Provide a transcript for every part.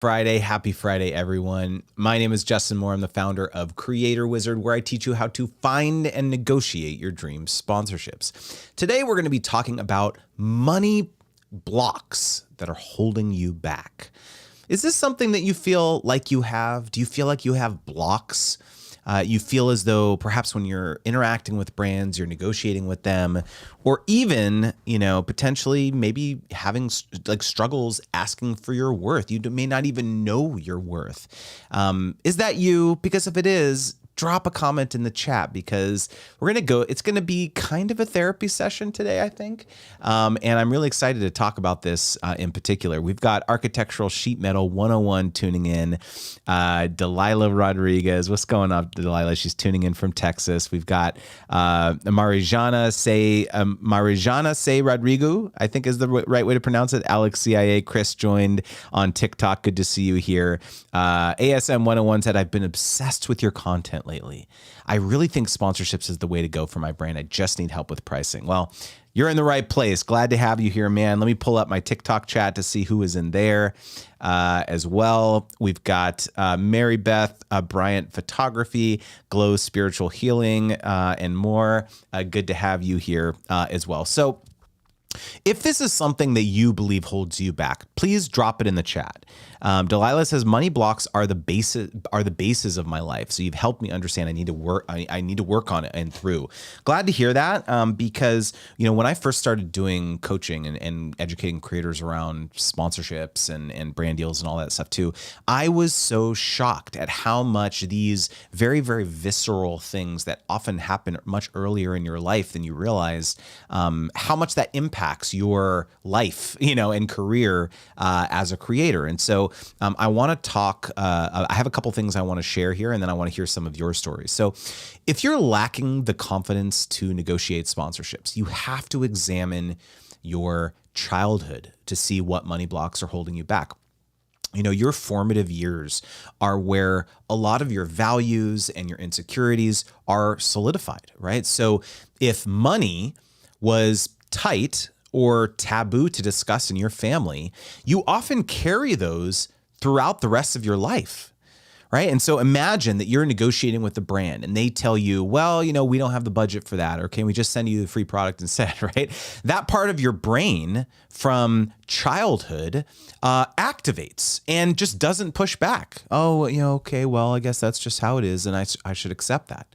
Happy Friday, everyone. My name is Justin Moore. I'm the founder of Creator Wizard, where I teach you how to find and negotiate your dream sponsorships. Today, we're going to be talking about money blocks that are holding you back. Is this something that you feel like you have? Do you feel like you have blocks? You feel as though perhaps when you're interacting with brands, you're negotiating with them, or even, potentially maybe having like struggles asking for your worth. You may not even know your worth. Is that you? Because if it is, drop a comment in the chat because it's going to be kind of a therapy session today, I think. And I'm really excited to talk about this in particular. We've got Architectural Sheet Metal 101 tuning in. Delilah Rodriguez. What's going on, Delilah? She's tuning in from Texas. We've got Marijana Say Rodrigo, I think is the right way to pronounce it. Alex CIA. Chris joined on TikTok. Good to see you here. ASM 101 said, I've been obsessed with your content lately. I really think sponsorships is the way to go for my brand. I just need help with pricing. Well, you're in the right place. Glad to have you here, man. Let me pull up my TikTok chat to see who is in there as well. We've got Mary Beth Bryant Photography, Glow Spiritual Healing, and more. Good to have you here as well. So if this is something that you believe holds you back, please drop it in the chat. Delilah says money blocks are the basis of my life. So you've helped me understand I need to work on it and through. Glad to hear that because when I first started doing coaching and educating creators around sponsorships and brand deals and all that stuff too, I was so shocked at how much these very, very visceral things that often happen much earlier in your life than you realize, how much that impacts your life, and career as a creator. And so I want to talk, I have a couple things I want to share here, and then I want to hear some of your stories. So if you're lacking the confidence to negotiate sponsorships, you have to examine your childhood to see what money blocks are holding you back. Your formative years are where a lot of your values and your insecurities are solidified, right? So if money was tight or taboo to discuss in your family, you often carry those throughout the rest of your life, right? And so imagine that you're negotiating with the brand and they tell you, well, we don't have the budget for that, or can we just send you the free product instead, right? That part of your brain from childhood activates and just doesn't push back. Oh, okay, well, I guess that's just how it is, and I should accept that,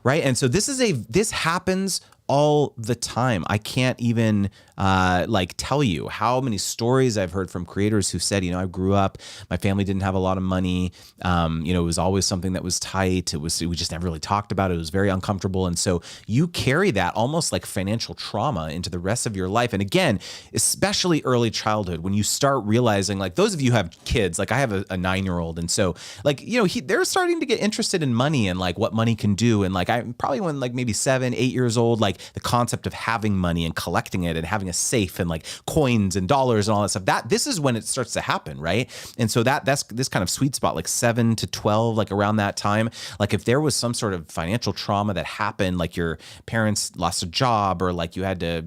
right? And so this happens all the time. I can't even tell you how many stories I've heard from creators who said, I grew up, my family didn't have a lot of money. It was always something that was tight. We just never really talked about it. It was very uncomfortable. And so you carry that almost like financial trauma into the rest of your life. And again, especially early childhood, when you start realizing, like those of you who have kids, like I have a 9-year-old. And so they're starting to get interested in money and like what money can do. And like I probably when like maybe 7, 8 years old, like the concept of having money and collecting it and having a safe and like coins and dollars and all that stuff, this is when it starts to happen, right? And so that's this kind of sweet spot, like 7 to 12, like around that time. Like if there was some sort of financial trauma that happened, like your parents lost a job or like you had to,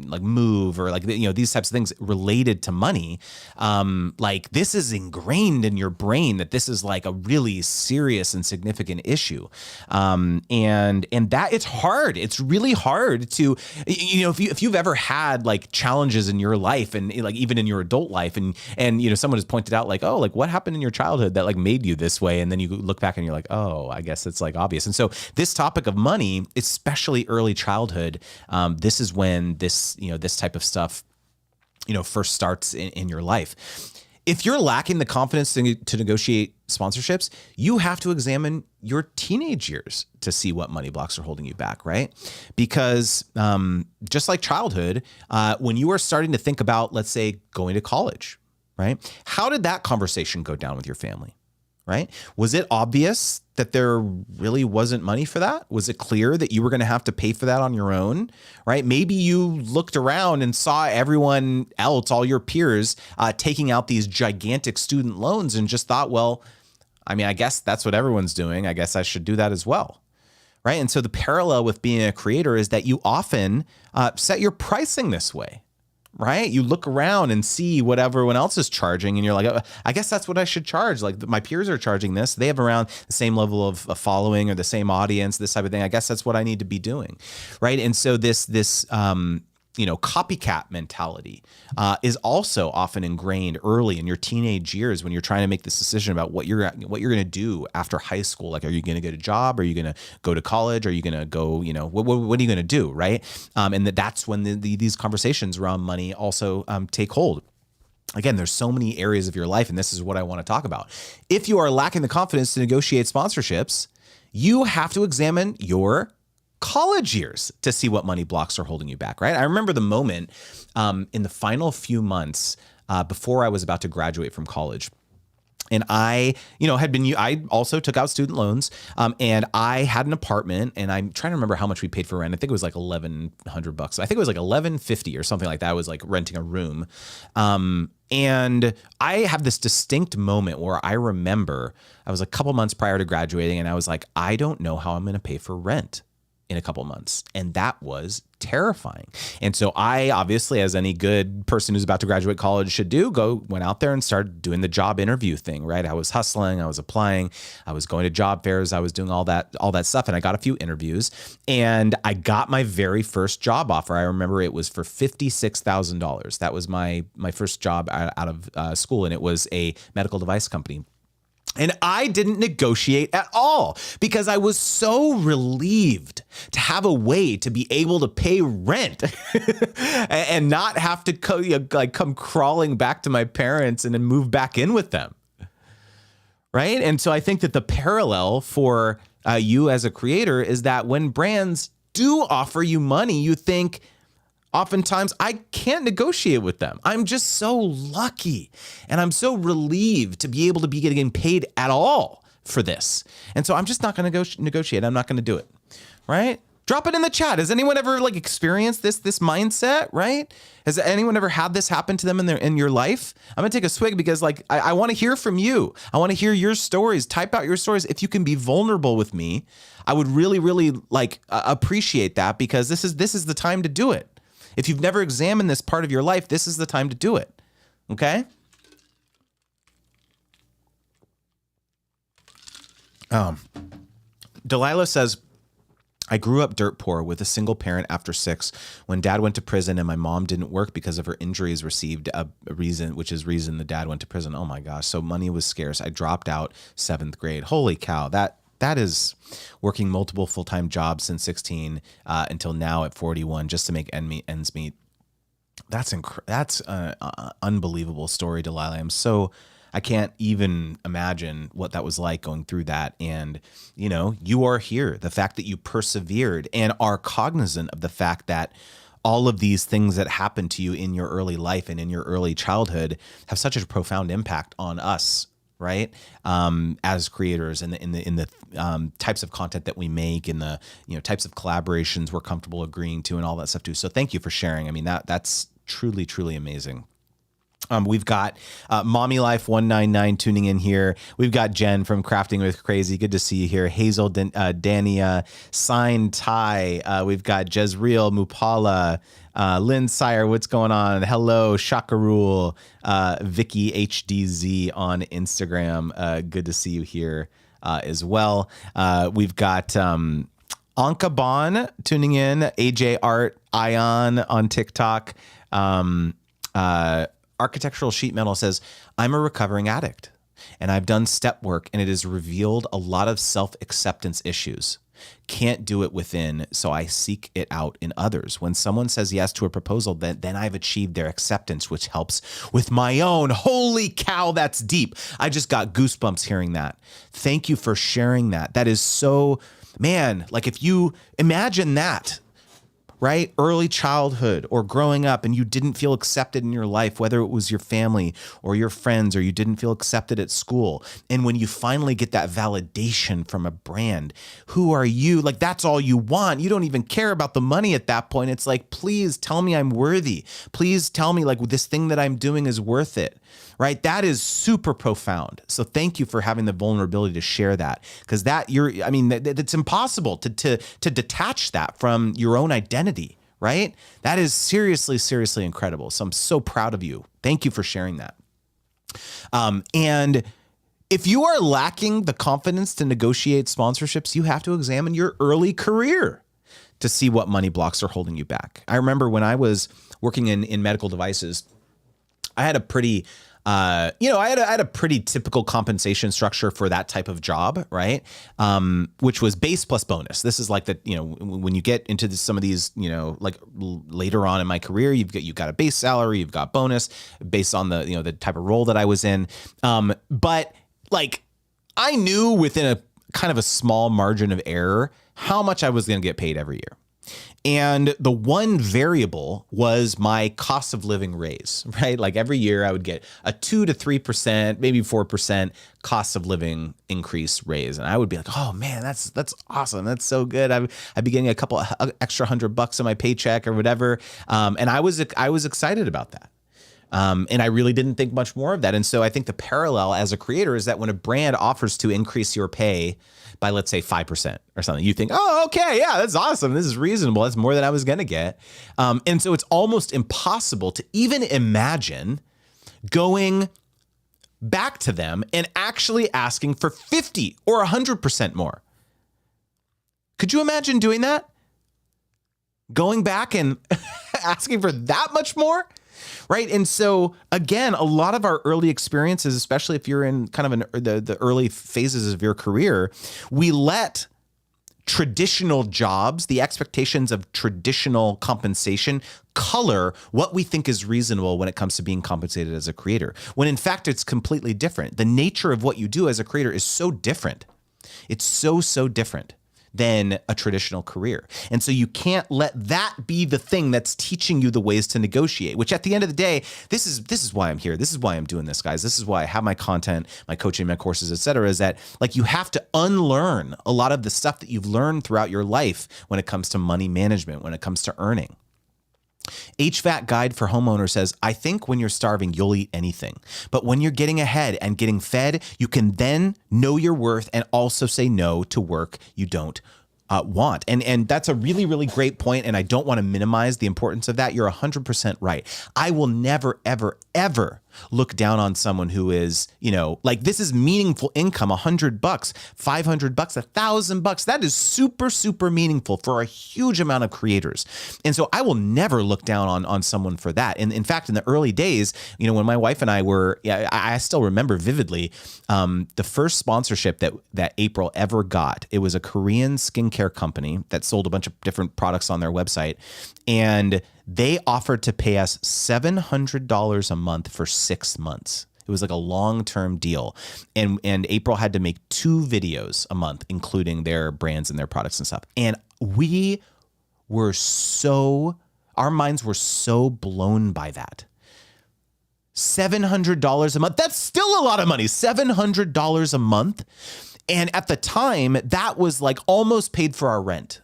like move or like, these types of things related to money, like this is ingrained in your brain that this is like a really serious and significant issue. And that it's hard. It's really hard to, if you've ever had like challenges in your life and like even in your adult life and someone has pointed out like, oh, like what happened in your childhood that like made you this way? And then you look back and you're like, oh, I guess it's like obvious. And so this topic of money, especially early childhood, this is when this type of stuff, first starts in your life. If you're lacking the confidence to negotiate sponsorships, you have to examine your teenage years to see what money blocks are holding you back, right? Because just like childhood, when you are starting to think about, let's say, going to college, right? How did that conversation go down with your family? Right? Was it obvious that there really wasn't money for that? Was it clear that you were going to have to pay for that on your own? Right? Maybe you looked around and saw everyone else, all your peers, taking out these gigantic student loans and just thought, well, I guess that's what everyone's doing. I guess I should do that as well. Right? And so the parallel with being a creator is that you often set your pricing this way. right? You look around and see what everyone else is charging, and you're like, oh, I guess that's what I should charge. Like my peers are charging this. They have around the same level of following or the same audience, this type of thing. I guess that's what I need to be doing, right? And so this copycat mentality is also often ingrained early in your teenage years when you're trying to make this decision about what you're going to do after high school. Like, are you going to get a job? Are you going to go to college? Are you going to go, what are you going to do? Right. And that's when these conversations around money also take hold. Again, there's so many areas of your life, and this is what I want to talk about. If you are lacking the confidence to negotiate sponsorships, you have to examine your college years to see what money blocks are holding you back, right? I remember the moment in the final few months before I was about to graduate from college. And I also took out student loans, and I had an apartment, and I'm trying to remember how much we paid for rent. I think it was like $1,100. I think it was like $1,150 or something like that. I was like renting a room. And I have this distinct moment where I remember I was a couple months prior to graduating, and I was like, I don't know how I'm going to pay for rent in a couple months. And that was terrifying. And so I obviously, as any good person who's about to graduate college should do, went out there and started doing the job interview thing, right? I was hustling, I was applying, I was going to job fairs, I was doing all that stuff. And I got a few interviews, and I got my very first job offer. I remember it was for $56,000. That was my first job out of school. And it was a medical device company. And I didn't negotiate at all because I was so relieved to have a way to be able to pay rent and not have to come crawling back to my parents and then move back in with them. Right. And so I think that the parallel for you as a creator is that when brands do offer you money, you think, oftentimes, I can't negotiate with them. I'm just so lucky, and I'm so relieved to be able to be getting paid at all for this. And so I'm just not going to negotiate. I'm not going to do it, right? Drop it in the chat. Has anyone ever experienced this mindset, right? Has anyone ever had this happen to them in your life? I'm going to take a swig because I want to hear from you. I want to hear your stories. Type out your stories. If you can be vulnerable with me, I would really, really appreciate that, because this is the time to do it. If you've never examined this part of your life, this is the time to do it. Okay? Delilah says, I grew up dirt poor with a single parent after 6 when dad went to prison and my mom didn't work because of her injuries received, a reason the dad went to prison. Oh my gosh. So money was scarce. I dropped out 7th grade. Holy cow. That is working multiple full-time jobs since 16 until now at 41 just to make ends meet. That's an unbelievable story, Delilah. I can't even imagine what that was like going through that. And, you are here. The fact that you persevered and are cognizant of the fact that all of these things that happened to you in your early life and in your early childhood have such a profound impact on us, right? As creators and in the types of content that we make and the types of collaborations we're comfortable agreeing to and all that stuff too. So thank you for sharing. I mean, that's truly, truly amazing. We've got Mommy Life 199 tuning in here. We've got Jen from Crafting with Crazy. Good to see you here. Hazel, Dania, Sign Ty. We've got Jezreel, Mupala, Lynn Sire. What's going on? Hello, Shakarul, Vicky HDZ on Instagram. Good to see you here as well. We've got Anka Bon tuning in. AJ Art, Ion on TikTok. Architectural Sheet Metal says, I'm a recovering addict and I've done step work and it has revealed a lot of self-acceptance issues. Can't do it within, so I seek it out in others. When someone says yes to a proposal, then I've achieved their acceptance, which helps with my own. Holy cow, that's deep. I just got goosebumps hearing that. Thank you for sharing that. That is so, man, if you imagine that, right? Early childhood or growing up and you didn't feel accepted in your life, whether it was your family or your friends, or you didn't feel accepted at school. And when you finally get that validation from a brand, who are you? That's all you want. You don't even care about the money at that point. It's please tell me I'm worthy. Please tell me this thing that I'm doing is worth it. Right? That is super profound. So thank you for having the vulnerability to share that, because it's impossible to detach that from your own identity, right? That is seriously, seriously incredible. So I'm so proud of you. Thank you for sharing that. And if you are lacking the confidence to negotiate sponsorships, you have to examine your early career to see what money blocks are holding you back. I remember when I was working in medical devices, I had a pretty, I had a pretty typical compensation structure for that type of job, right? Which was base plus bonus. This is like when you get into some of these, like later on in my career, you've got a base salary, you've got bonus based on the, the type of role that I was in. But like I knew within a kind of a small margin of error how much I was going to get paid every year. And the one variable was my cost of living raise, right? Like every year I would get a 2 to 3%, maybe 4% cost of living increase raise. And I would be like, oh man, that's awesome. That's so good. I'd be getting a couple extra $100 in my paycheck or whatever. And I was excited about that. And I really didn't think much more of that. And so I think the parallel as a creator is that when a brand offers to increase your pay by, let's say, 5% or something, you think, oh, okay, yeah, that's awesome. This is reasonable. That's more than I was going to get. And so it's almost impossible to even imagine going back to them and actually asking for 50 or 100% more. Could you imagine doing that? Going back and asking for that much more? Right. And so, again, a lot of our early experiences, especially if you're in kind of the early phases of your career, we let traditional jobs, the expectations of traditional compensation, color what we think is reasonable when it comes to being compensated as a creator, when in fact it's completely different. The nature of what you do as a creator is so different. It's so different than a traditional career. And so you can't let that be the thing that's teaching you the ways to negotiate, which at the end of the day, this is why I'm here. This is why I'm doing this, guys. This is why I have my content, my coaching, my courses, et cetera, is that like you have to unlearn a lot of the stuff that you've learned throughout your life when it comes to money management, when it comes to earning. HVAC Guide for Homeowners says, I think when you're starving, you'll eat anything. But when you're getting ahead and getting fed, you can then know your worth and also say no to work you don't want. And that's a really, really great point. And I don't want to minimize the importance of that. You're 100% right. I will never, ever, ever look down on someone who is, like this is meaningful income, $100, $500, $1,000. That is super, super meaningful for a huge amount of creators. And so I will never look down on someone for that. And in fact, in the early days, when my wife and I were, I still remember vividly, the first sponsorship that April ever got, it was a Korean skincare company that sold a bunch of different products on their website. And they offered to pay us $700 a month for 6 months. It was like a long-term deal. And April had to make 2 videos a month, including their brands and their products and stuff. And our minds were so blown by that. $700 a month. That's still a lot of money. $700 a month. And at the time, that was like almost paid for our rent.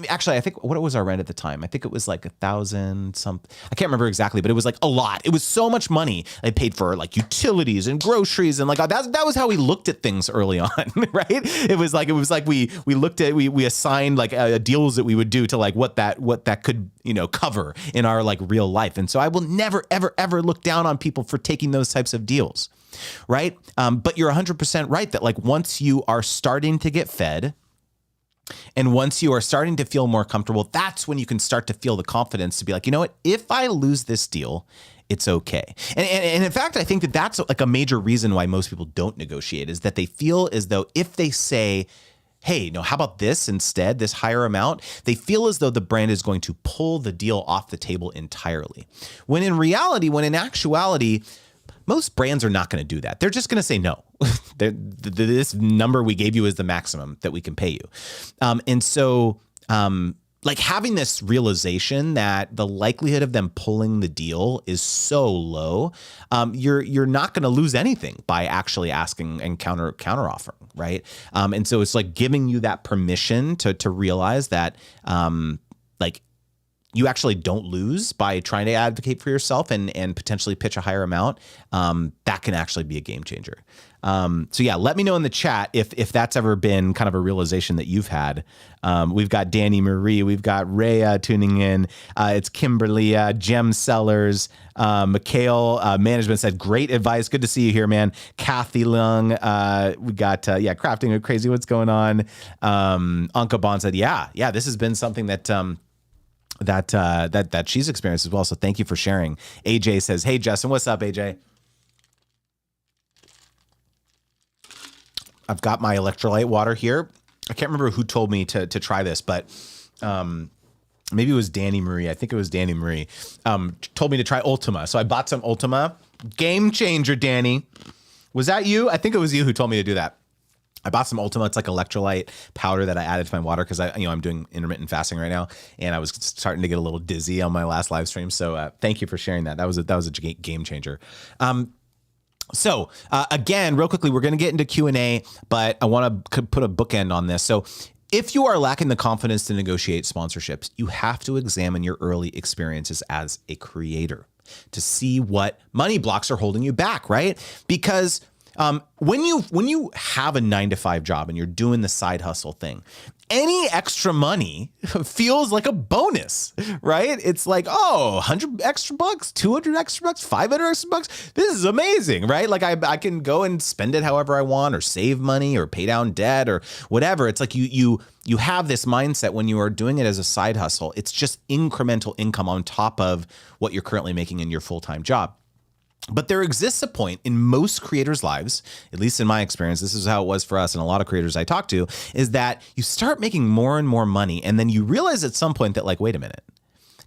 Actually, I think what was our rent at the time? I think it was like $1,000 something. I can't remember exactly, but it was like a lot. It was so much money. I paid for like utilities and groceries and like that was how we looked at things early on, right? It was like we looked at we assigned like deals that we would do to like what that could cover in our like real life. And so I will never ever ever look down on people for taking those types of deals, right? But you're 100% right that like once you are starting to get fed. And once you are starting to feel more comfortable, that's when you can start to feel the confidence to be like, you know what, if I lose this deal, it's okay. And in fact, I think that that's like a major reason why most people don't negotiate is that they feel as though if they say, hey, no, how about this instead, this higher amount, they feel as though the brand is going to pull the deal off the table entirely. When in actuality, most brands are not going to do that. They're just going to say no. This number we gave you is the maximum that we can pay you. And so like having this realization that the likelihood of them pulling the deal is so low, you're not going to lose anything by actually asking and counter offering, right? And so it's like giving you that permission to realize that like you actually don't lose by trying to advocate for yourself and potentially pitch a higher amount, that can actually be a game changer. So yeah, let me know in the chat if that's ever been kind of a realization that you've had. We've got Danny Marie, we've got Rhea tuning in. It's Kimberly, Gem Sellers, Mikhail, management said, great advice. Good to see you here, man. Kathy Lung, we got, crafting with crazy. What's going on? Anka Bond said, yeah, this has been something that, that she's experienced as well. So thank you for sharing. AJ says, hey, Justin, what's up, AJ? I've got my electrolyte water here. I can't remember who told me to try this, but maybe it was Danny Marie. I think it was Danny Marie. Told me to try Ultima. So I bought some Ultima. Game changer, Danny. Was that you? I think it was you who told me to do that. I bought some Ultima. It's like electrolyte powder that I added to my water because I'm doing intermittent fasting right now, and I was starting to get a little dizzy on my last live stream. So thank you for sharing that. That was a game changer. So again, real quickly, we're going to get into Q&A, but I want to put a bookend on this. So if you are lacking the confidence to negotiate sponsorships, you have to examine your early experiences as a creator to see what money blocks are holding you back, right? Because when you have a 9-to-5 job and you're doing the side hustle thing, any extra money feels like a bonus, right? It's like, oh, 100 extra bucks, 200 extra bucks, 500 extra bucks. This is amazing, right? Like I can go and spend it however I want, or save money, or pay down debt, or whatever. It's like you have this mindset when you are doing it as a side hustle. It's just incremental income on top of what you're currently making in your full-time job. But there exists a point in most creators' lives, at least in my experience, this is how it was for us and a lot of creators I talk to, is that you start making more and more money, and then you realize at some point that, like, wait a minute,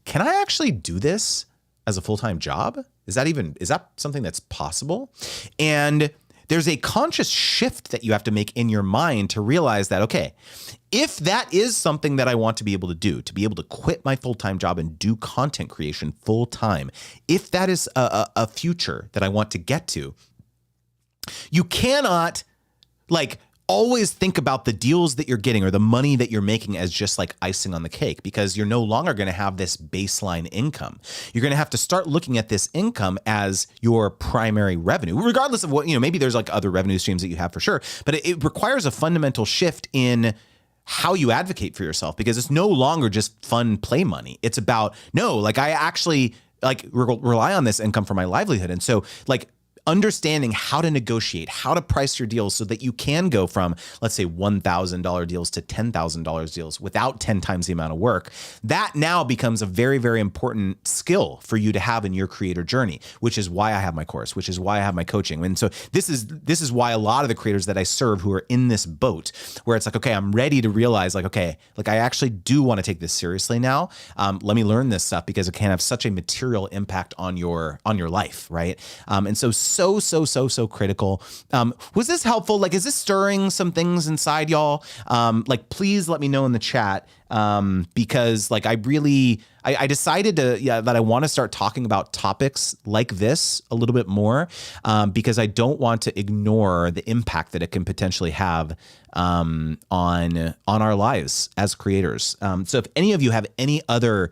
can I actually do this as a full-time job? Is that something that's possible? And there's a conscious shift that you have to make in your mind to realize that, okay, if that is something that I want to be able to quit my full-time job and do content creation full-time, if that is a future that I want to get to, you cannot always think about the deals that you're getting or the money that you're making as just like icing on the cake, because you're no longer going to have this baseline income. You're going to have to start looking at this income as your primary revenue, regardless of what, maybe there's like other revenue streams that you have for sure, but it requires a fundamental shift in how you advocate for yourself, because it's no longer just fun play money. It's about, I actually rely on this income for my livelihood. And so understanding how to negotiate, how to price your deals so that you can go from, let's say, $1,000 deals to $10,000 deals without 10 times the amount of work. That now becomes a very, very important skill for you to have in your creator journey, which is why I have my course, which is why I have my coaching. And so this is why a lot of the creators that I serve who are in this boat, where it's like, okay, I'm ready to realize I actually do want to take this seriously now. Let me learn this stuff because it can have such a material impact on your life, right? And so critical. Was this helpful? Is this stirring some things inside y'all? Please let me know in the chat. Because I decided that I want to start talking about topics like this a little bit more, because I don't want to ignore the impact that it can potentially have on our lives as creators. So if any of you have any other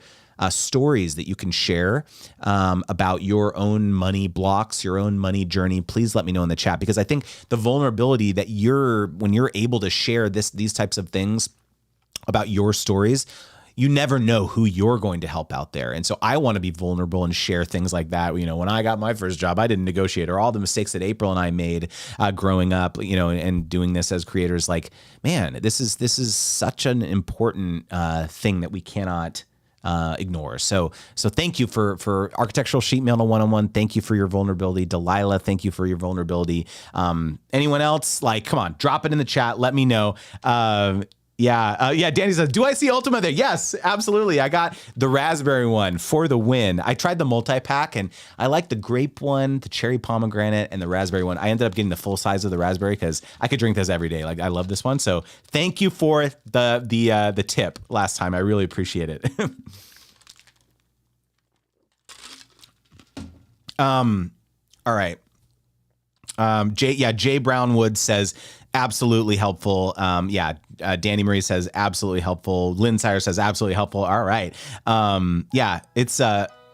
stories that you can share about your own money blocks, your own money journey, please let me know in the chat, because I think the vulnerability that when you're able to share these types of things about your stories, you never know who you're going to help out there. And so I want to be vulnerable and share things like that. When I got my first job, I didn't negotiate, or all the mistakes that April and I made growing up, and doing this as creators. Man, this is such an important thing that we cannot ignore. So thank you for Architectural Sheet Metal 101. Thank you for your vulnerability. Delilah, thank you for your vulnerability. Anyone else? Come on, drop it in the chat. Let me know. Danny says, do I see Ultima there? Yes, absolutely. I got the raspberry one for the win. I tried the multi-pack, and I like the grape one, the cherry pomegranate, and the raspberry one. I ended up getting the full size of the raspberry because I could drink this every day. I love this one. So thank you for the tip last time. I really appreciate it. All right. Jay Brownwood says absolutely helpful. Danny Marie says absolutely helpful. Lynn Sire says absolutely helpful. All right. It's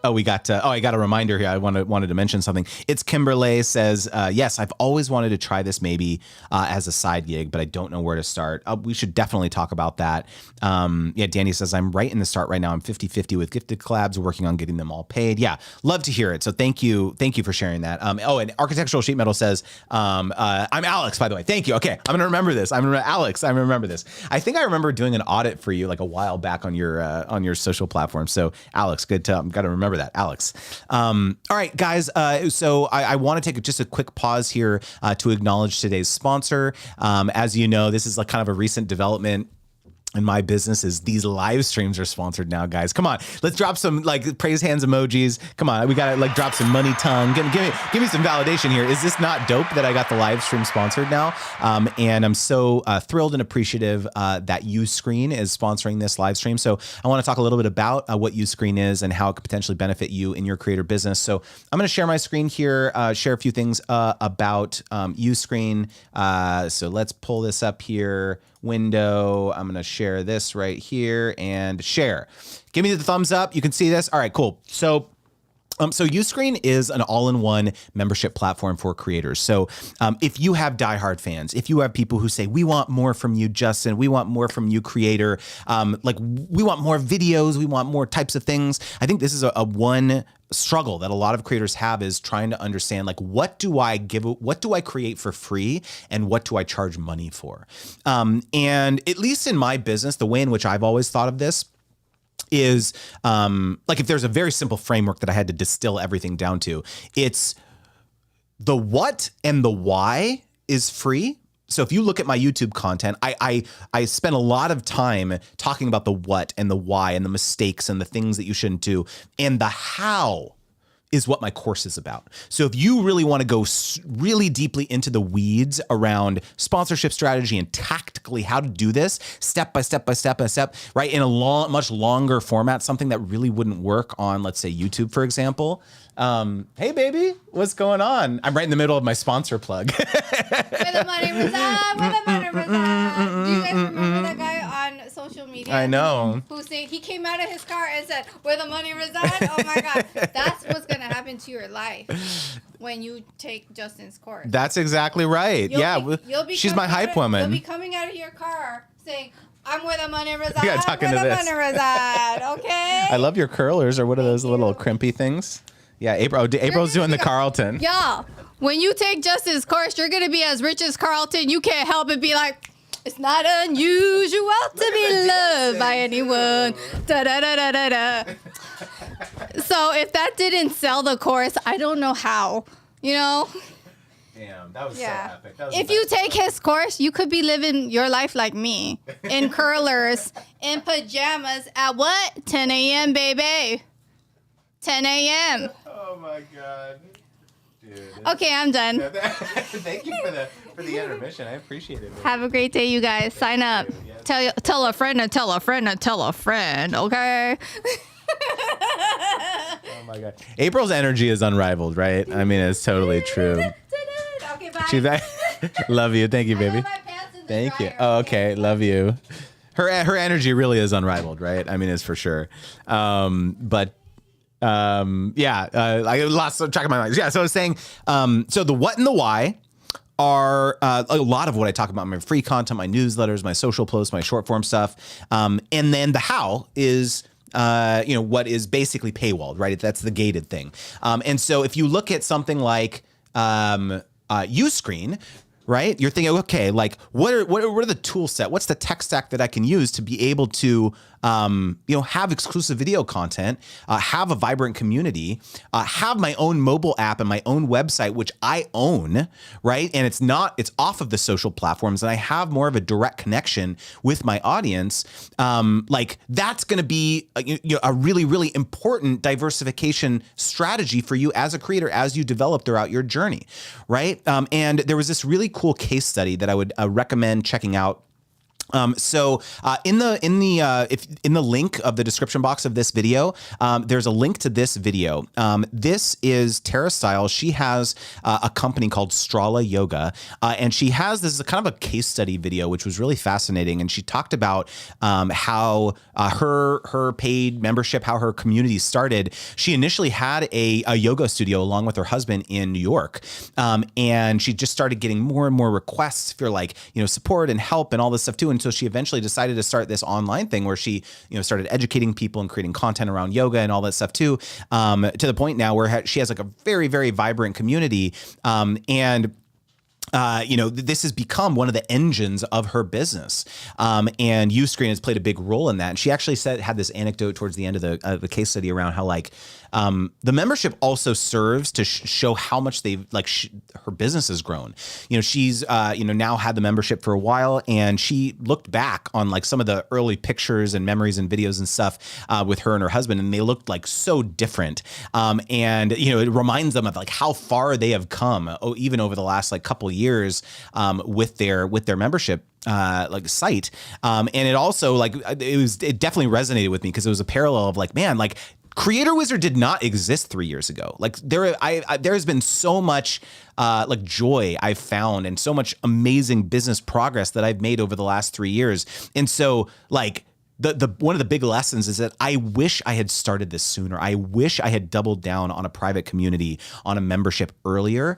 I got a reminder here. I wanted to mention something. It's Kimberly says, yes, I've always wanted to try this maybe as a side gig, but I don't know where to start. We should definitely talk about that. Danny says, I'm right in the start right now. I'm 50-50 with gifted collabs, working on getting them all paid. Yeah, love to hear it. So thank you for sharing that. And Architectural Sheet Metal says, I'm Alex, by the way. Thank you. Okay, I'm gonna remember this. Alex. I remember this. I think I remember doing an audit for you like a while back on your social platform. So Alex, got to remember that, Alex. All right, guys. So I want to take just a quick pause here to acknowledge today's sponsor. As you know, this is like kind of a recent development in my business is these live streams are sponsored now, guys. Come on, let's drop some like praise hands emojis. Come on, we gotta like drop some money tongue. Give me some validation here. Is this not dope that I got the live stream sponsored now? And I'm so thrilled and appreciative that Uscreen is sponsoring this live stream. So I want to talk a little bit about what Uscreen is and how it could potentially benefit you in your creator business. So I'm going to share my screen here, share a few things about Uscreen. So let's pull this up here. Window. I'm going to share this right here and share. Give me the thumbs up. You can see this. All right, cool. So Uscreen is an all-in-one membership platform for creators. So if you have diehard fans, if you have people who say, we want more from you, Justin, we want more from you, creator, we want more videos, we want more types of things. I think this is a one struggle that a lot of creators have is trying to understand, like, what do I create for free and what do I charge money for? And at least in my business, the way in which I've always thought of this is like if there's a very simple framework that I had to distill everything down to, it's the what and the why is free. So if you look at my YouTube content, I spend a lot of time talking about the what and the why and the mistakes and the things that you shouldn't do. And the how is what my course is about. So if you really want to go really deeply into the weeds around sponsorship strategy and tactically how to do this step by step, right, in a much longer format, something that really wouldn't work on, let's say, YouTube, for example. Hey, baby, what's going on? I'm right in the middle of my sponsor plug. Where the money resides, where the money resides. Do you guys remember that guy on social media? I know. Who said he came out of his car and said, where the money resides? Oh my God. That's what's going to happen to your life when you take Justin's course. That's exactly right. She's my hype woman. You'll be coming out of your car saying, I'm where the money resides. Yeah, talking where to the this. money resides, okay? I love your curlers, or what are those little crimpy things? Yeah, April's doing the Carlton. Y'all, when you take Justin's course, you're going to be as rich as Carlton. You can't help but be like, it's not unusual to be loved by anyone. Da, da, da, da, da, da. So if that didn't sell the course, I don't know how, you know? Damn, that was so epic. If you take his course, you could be living your life like me, in curlers, in pajamas, at what? 10 a.m., baby. 10 a.m. Oh my God. Dude. Okay, I'm done. Thank you for the intermission. I appreciate it. Have a great day, you guys. Sign up. Yes. Tell a friend to tell a friend to tell a friend, okay? Oh my God. April's energy is unrivaled, right? I mean, it's totally true. Okay, bye. Love you. Thank you, baby. Thank you. Oh, okay. Love you. Her energy really is unrivaled, right? I mean, it's for sure. I lost track of my mind. Yeah, so I was saying, so the what and the why are a lot of what I talk about in my free content, my newsletters, my social posts, my short form stuff. And then the how is, what is basically paywalled, right? That's the gated thing. And so if you look at something like Uscreen, right? You're thinking, okay, like what are the tool set? What's the tech stack that I can use to be able to, have exclusive video content, have a vibrant community, have my own mobile app and my own website, which I own, right? And it's off of the social platforms and I have more of a direct connection with my audience. Like that's going to be a really, really important diversification strategy for you as a creator, as you develop throughout your journey, right? And there was this really cool case study that I would recommend checking out. In the link of the description box of this video, there's a link to this video. This is Tara Stiles. She has a company called Strala Yoga, and this is a kind of a case study video, which was really fascinating. And she talked about how her paid membership, how her community started. She initially had a yoga studio along with her husband in New York, and she just started getting more and more requests for support and help and all this stuff too. And so she eventually decided to start this online thing where she, started educating people and creating content around yoga and all that stuff too, to the point now where she has a very, very vibrant community. This has become one of the engines of her business. And Uscreen has played a big role in that. And she actually had this anecdote towards the end of the case study around how the membership also serves to show how much her business has grown. She's, now had the membership for a while, and she looked back on some of the early pictures and memories and videos and stuff with her and her husband, and they looked so different. It reminds them of how far they have come, even over the last couple of years with their membership site. And it also it definitely resonated with me because it was a parallel of Creator Wizard did not exist 3 years ago. There has been so much joy I've found and so much amazing business progress that I've made over the last 3 years. And so the one of the big lessons is that I wish I had started this sooner. I wish I had doubled down on a private community, on a membership earlier,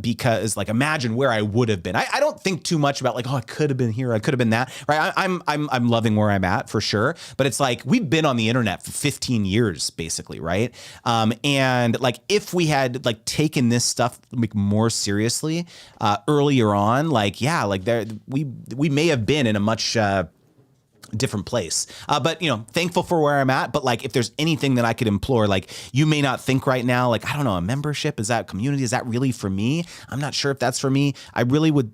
because imagine where I would have been. I don't think too much about I could have been here, I could have been that. Right? I'm loving where I'm at for sure, but it's we've been on the internet for 15 years basically, right? And if we had taken this stuff more seriously earlier on, we may have been in a much different place. But thankful for where I'm at. But if there's anything that I could implore, you may not think right now, I don't know, a membership, is that community? Is that really for me? I'm not sure if that's for me. I really would,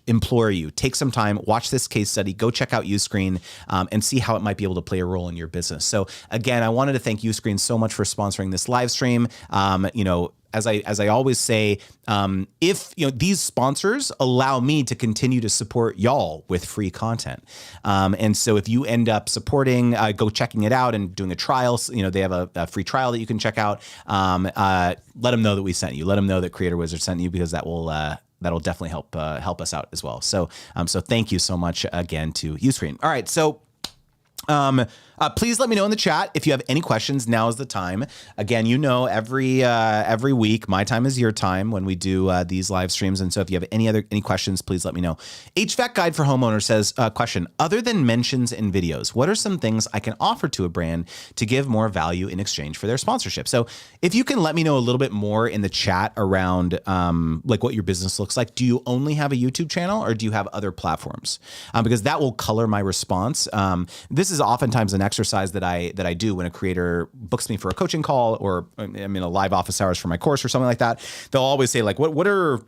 implore you, take some time, watch this case study, go check out Uscreen, and see how it might be able to play a role in your business. So again, I wanted to thank Uscreen so much for sponsoring this live stream. As I always say, if these sponsors allow me to continue to support y'all with free content, and so if you end up supporting, go checking it out and doing a trial. They have a free trial that you can check out. Let them know that we sent you. Let them know that Creator Wizard sent you, because that'll definitely help us out as well. So thank you so much again to Uscreen. All right, so. Please let me know in the chat if you have any questions. Now is the time. Again, every week, my time is your time when we do these live streams. And so if you have any questions, please let me know. HVAC Guide for Homeowners says, question, other than mentions in videos, what are some things I can offer to a brand to give more value in exchange for their sponsorship? So if you can let me know a little bit more in the chat around what your business looks like. Do you only have a YouTube channel, or do you have other platforms? Because that will color my response. This is oftentimes an exercise that I do when a creator books me for a coaching call, or I'm in a live office hours for my course or something like that. They'll always say what are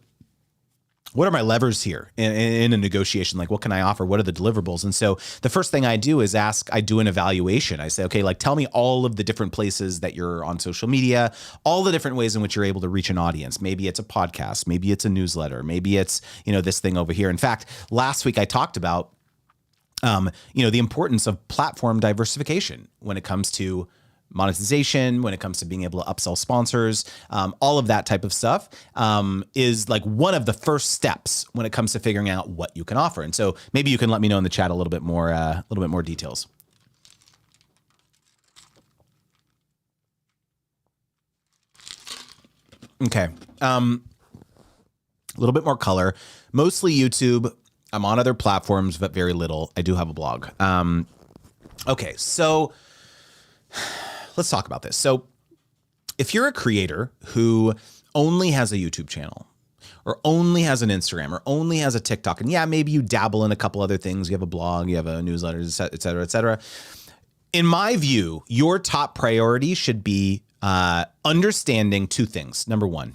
my levers here in a negotiation? What can I offer? What are the deliverables? And so the first thing I do is I do an evaluation. I say, okay, tell me all of the different places that you're on social media, all the different ways in which you're able to reach an audience. Maybe it's a podcast, maybe it's a newsletter, maybe it's, this thing over here. In fact, last week I talked about the importance of platform diversification when it comes to monetization, when it comes to being able to upsell sponsors, all of that type of stuff is one of the first steps when it comes to figuring out what you can offer. And so maybe you can let me know in the chat a little bit more details. Okay. A little bit more color, mostly YouTube. I'm on other platforms, but very little. I do have a blog. Okay, so let's talk about this. So if you're a creator who only has a YouTube channel, or only has an Instagram, or only has a TikTok, and yeah, maybe you dabble in a couple other things, you have a blog, you have a newsletter, et cetera, et cetera. In my view, your top priority should be understanding two things. Number one,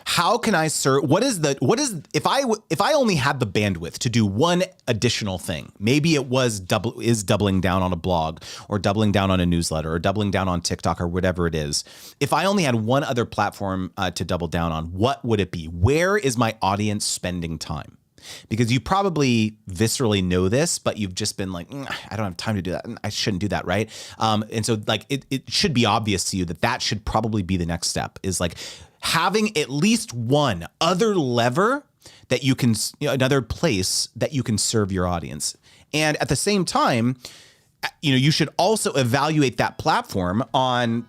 how can I serve? If I only had the bandwidth to do one additional thing, maybe it was doubling down on a blog, or doubling down on a newsletter, or doubling down on TikTok, or whatever it is. If I only had one other platform to double down on, what would it be? Where is my audience spending time? because you probably viscerally know this, but you've just been like, I don't have time to do that. I shouldn't do that, right? And so like it should be obvious to you that should probably be the next step, is like having at least one other lever that you can, another place that you can serve your audience. And at the same time, you should also evaluate that platform on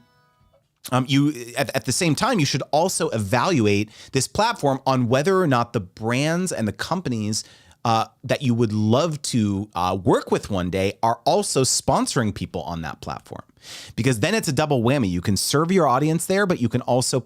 at the same time, you should also evaluate this platform on whether or not the brands and the companies that you would love to work with one day are also sponsoring people on that platform. Because then it's a double whammy. You can serve your audience there, but you can also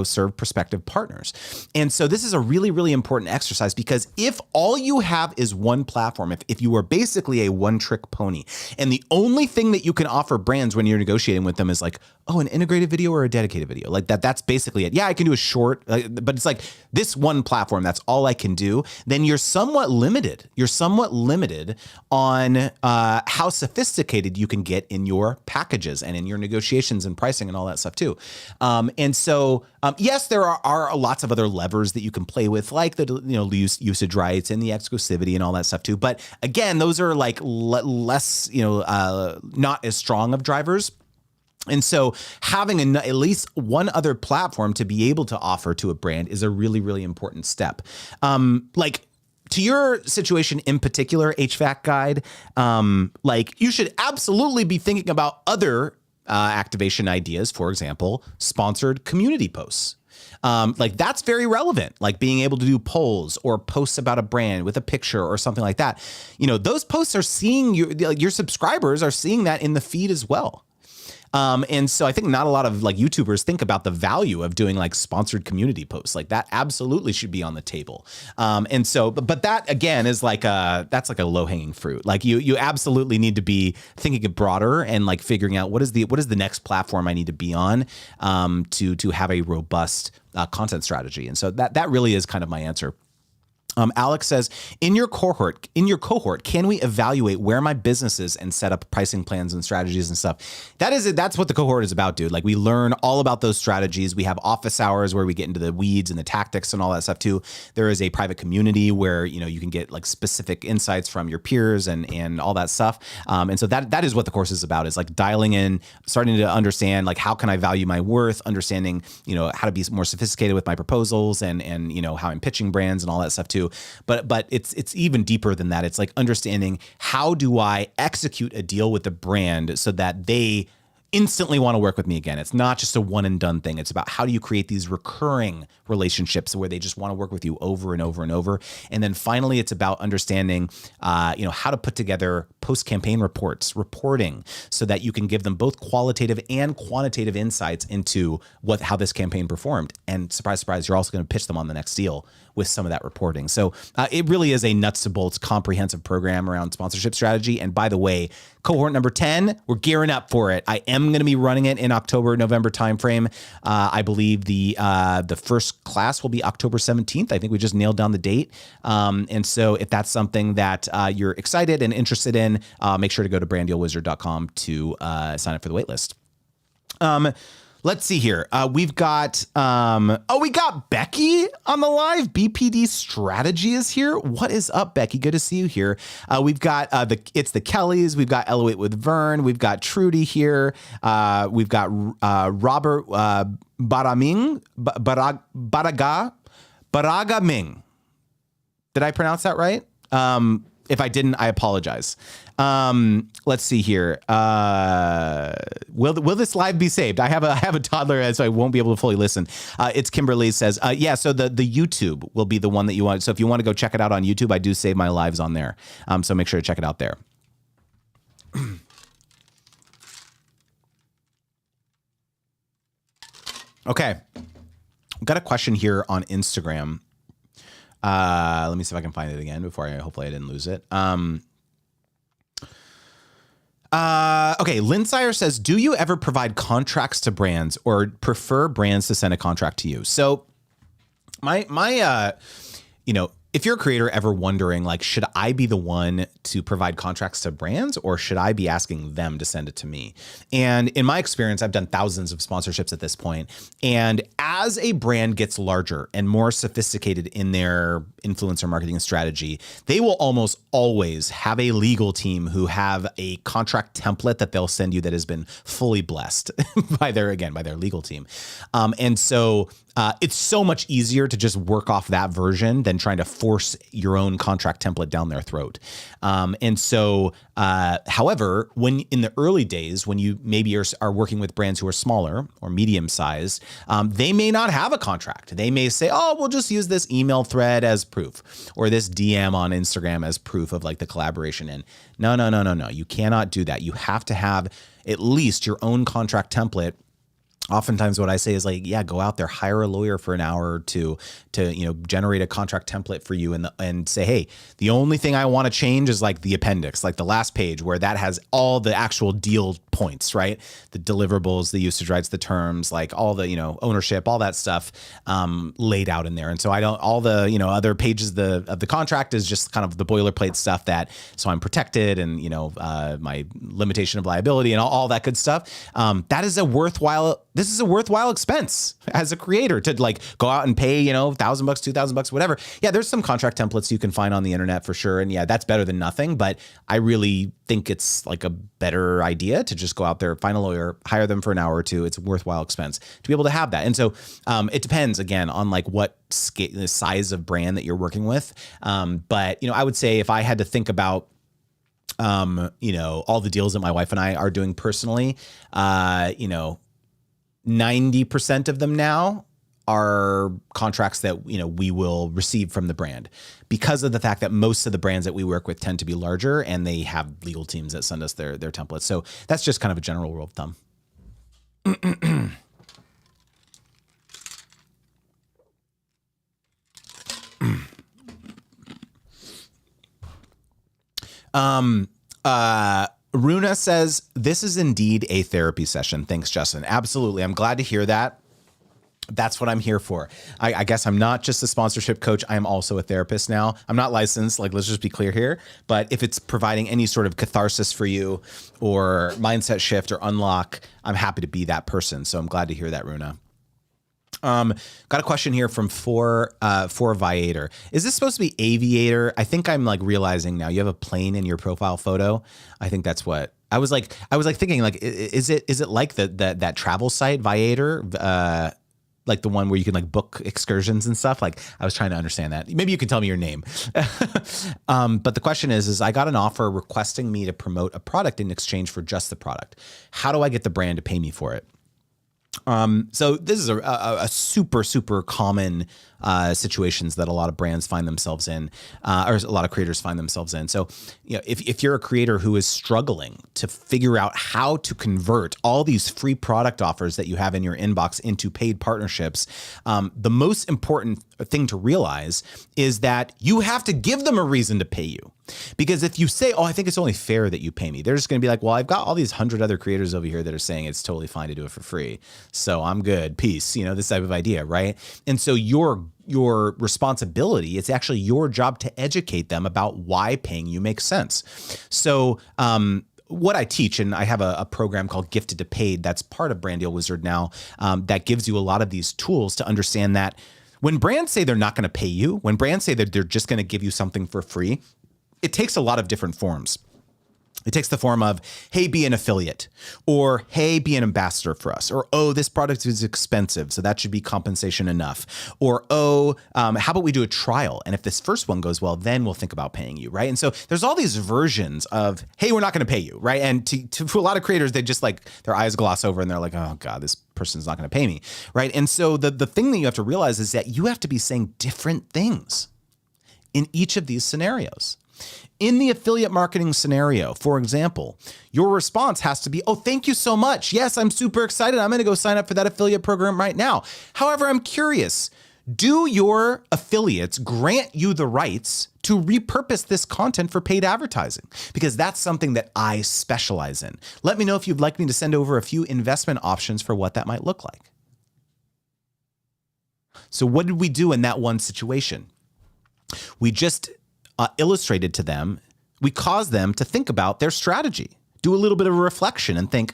serve prospective partners. And so this is a really, really important exercise, because if all you have is one platform, if you are basically a one-trick pony, and the only thing that you can offer brands when you're negotiating with them is like, oh, an integrated video or a dedicated video, like that's basically it. Yeah, I can do a short, but it's like this one platform, that's all I can do. Then you're somewhat limited. You're somewhat limited on how sophisticated you can get in your packages and in your negotiations and pricing and all that stuff too. And so, yes, there are lots of other levers that you can play with, like the usage rights and the exclusivity and all that stuff too. But again, those are like less, not as strong of drivers. And so having at least one other platform to be able to offer to a brand is a really, really important step. To your situation in particular, HVAC guide, you should absolutely be thinking about other activation ideas. For example, sponsored community posts. That's very relevant, like being able to do polls or posts about a brand with a picture or something like that. Those posts are seeing your subscribers are seeing that in the feed as well. And so I think not a lot of YouTubers think about the value of doing sponsored community posts. Like that absolutely should be on the table. And so, but that again is that's a low hanging fruit. Like you absolutely need to be thinking broader and figuring out what is the next platform I need to be on, to have a robust content strategy. And so that really is kind of my answer. Alex says, in your cohort, can we evaluate where my business is and set up pricing plans and strategies and stuff? That's what the cohort is about, dude. We learn all about those strategies. We have office hours where we get into the weeds and the tactics and all that stuff too. There is a private community where, you can get specific insights from your peers and all that stuff. And so that is what the course is about, is dialing in, starting to understand, how can I value my worth, understanding, how to be more sophisticated with my proposals and how I'm pitching brands and all that stuff too. But it's even deeper than that. It's understanding, how do I execute a deal with the brand so that they instantly want to work with me again. It's not just a one and done thing. It's about how do you create these recurring relationships where they just want to work with you over and over and over. And then finally, it's about understanding, how to put together post-campaign reporting so that you can give them both qualitative and quantitative insights into how this campaign performed. And surprise, surprise, you're also going to pitch them on the next deal with some of that reporting. So it really is a nuts to bolts comprehensive program around sponsorship strategy. And by the way, cohort number 10, we're gearing up for it. I am going to be running it in October, November timeframe. I believe the first class will be October 17th. I think we just nailed down the date. And so if that's something that you're excited and interested in, make sure to go to branddealwizard.com to sign up for the waitlist. Let's see here. We've got, we got Becky on the live. BPD Strategy is here. What is up, Becky? Good to see you here. We've got it's the Kellys. We've got Elevate with Vern. We've got Trudy here. We've got Robert Baraming, Baragaming. Did I pronounce that right? If I didn't, I apologize. Let's see here. Will this live be saved? I have a toddler, so I won't be able to fully listen. It's Kimberly says, yeah. So the YouTube will be the one that you want. So if you want to go check it out on YouTube, I do save my lives on there. So make sure to check it out there. Okay, I've got a question here on Instagram. Let me see if I can find it again before hopefully I didn't lose it. Okay, Linsire says, do you ever provide contracts to brands or prefer brands to send a contract to you? So my if you're a creator ever wondering, like, should I be the one to provide contracts to brands or should I be asking them to send it to me? And in my experience, I've done thousands of sponsorships at this point. And as a brand gets larger and more sophisticated in their influencer marketing strategy, they will almost always have a legal team who have a contract template that they'll send you that has been fully blessed by their legal team. And so it's so much easier to just work off that version than trying to force your own contract template down their throat. And so, however, when in the early days, when you maybe are working with brands who are smaller or medium sized, they may not have a contract. They may say, oh, we'll just use this email thread as proof or this DM on Instagram as proof of like the collaboration. And no. You cannot do that. You have to have at least your own contract template. Oftentimes what I say is like, yeah, go out there, hire a lawyer for an hour or two to, generate a contract template for you and say, hey, the only thing I want to change is like the appendix, like the last page where that has all the actual deal points, right? The deliverables, the usage rights, the terms, like all the, ownership, all that stuff laid out in there. And so all the, other pages of the contract is just kind of the boilerplate stuff so I'm protected and, my limitation of liability and all that good stuff. This is a worthwhile expense as a creator to like go out and pay, $1,000, $2,000, whatever. Yeah, there's some contract templates you can find on the internet for sure. And yeah, that's better than nothing. But I really think it's like a better idea to just go out there, find a lawyer, hire them for an hour or two. It's a worthwhile expense to be able to have that. And so it depends again on like what the size of brand that you're working with. But I would say if I had to think about all the deals that my wife and I are doing personally, 90% of them now are contracts that, we will receive from the brand because of the fact that most of the brands that we work with tend to be larger and they have legal teams that send us their templates. So that's just kind of a general rule of thumb. Runa says, this is indeed a therapy session. Thanks, Justin. Absolutely. I'm glad to hear that. That's what I'm here for. I guess I'm not just a sponsorship coach. I am also a therapist now. I'm not licensed. Like, let's just be clear here. But if it's providing any sort of catharsis for you or mindset shift or unlock, I'm happy to be that person. So I'm glad to hear that, Runa. Got a question here from for Viator. Is this supposed to be aviator? I think I'm like realizing now you have a plane in your profile photo. I think that's what I was like thinking, like, is it like that travel site Viator? Like the one where you can like book excursions and stuff. Like I was trying to understand that. Maybe you can tell me your name. But the question is I got an offer requesting me to promote a product in exchange for just the product. How do I get the brand to pay me for it? So this is a super, super common situations that a lot of brands find themselves in, or a lot of creators find themselves in. So, if you're a creator who is struggling to figure out how to convert all these free product offers that you have in your inbox into paid partnerships, the most important thing to realize is that you have to give them a reason to pay you. Because if you say, oh, I think it's only fair that you pay me, they're just going to be like, well, I've got all these 100 other creators over here that are saying it's totally fine to do it for free. So I'm good. Peace. This type of idea. Right. And so your responsibility, it's actually your job to educate them about why paying you makes sense. So, what I teach, and I have a program called Gifted to Paid that's part of Brand Deal Wizard now, that gives you a lot of these tools to understand that when brands say they're not going to pay you, when brands say that they're just going to give you something for free, it takes a lot of different forms. It takes the form of, hey, be an affiliate, or hey, be an ambassador for us, or oh, this product is expensive, so that should be compensation enough, or oh, how about we do a trial? And if this first one goes well, then we'll think about paying you, right? And so there's all these versions of, hey, we're not going to pay you, right? And to a lot of creators, they just like their eyes gloss over and they're like, oh God, this person's not going to pay me, right? And so the thing that you have to realize is that you have to be saying different things in each of these scenarios. In the affiliate marketing scenario, for example, your response has to be, oh, thank you so much. Yes, I'm super excited. I'm going to go sign up for that affiliate program right now. However, I'm curious, do your affiliates grant you the rights to repurpose this content for paid advertising? Because that's something that I specialize in. Let me know if you'd like me to send over a few investment options for what that might look like. So what did we do in that one situation? We just illustrated to them, we cause them to think about their strategy, do a little bit of a reflection and think,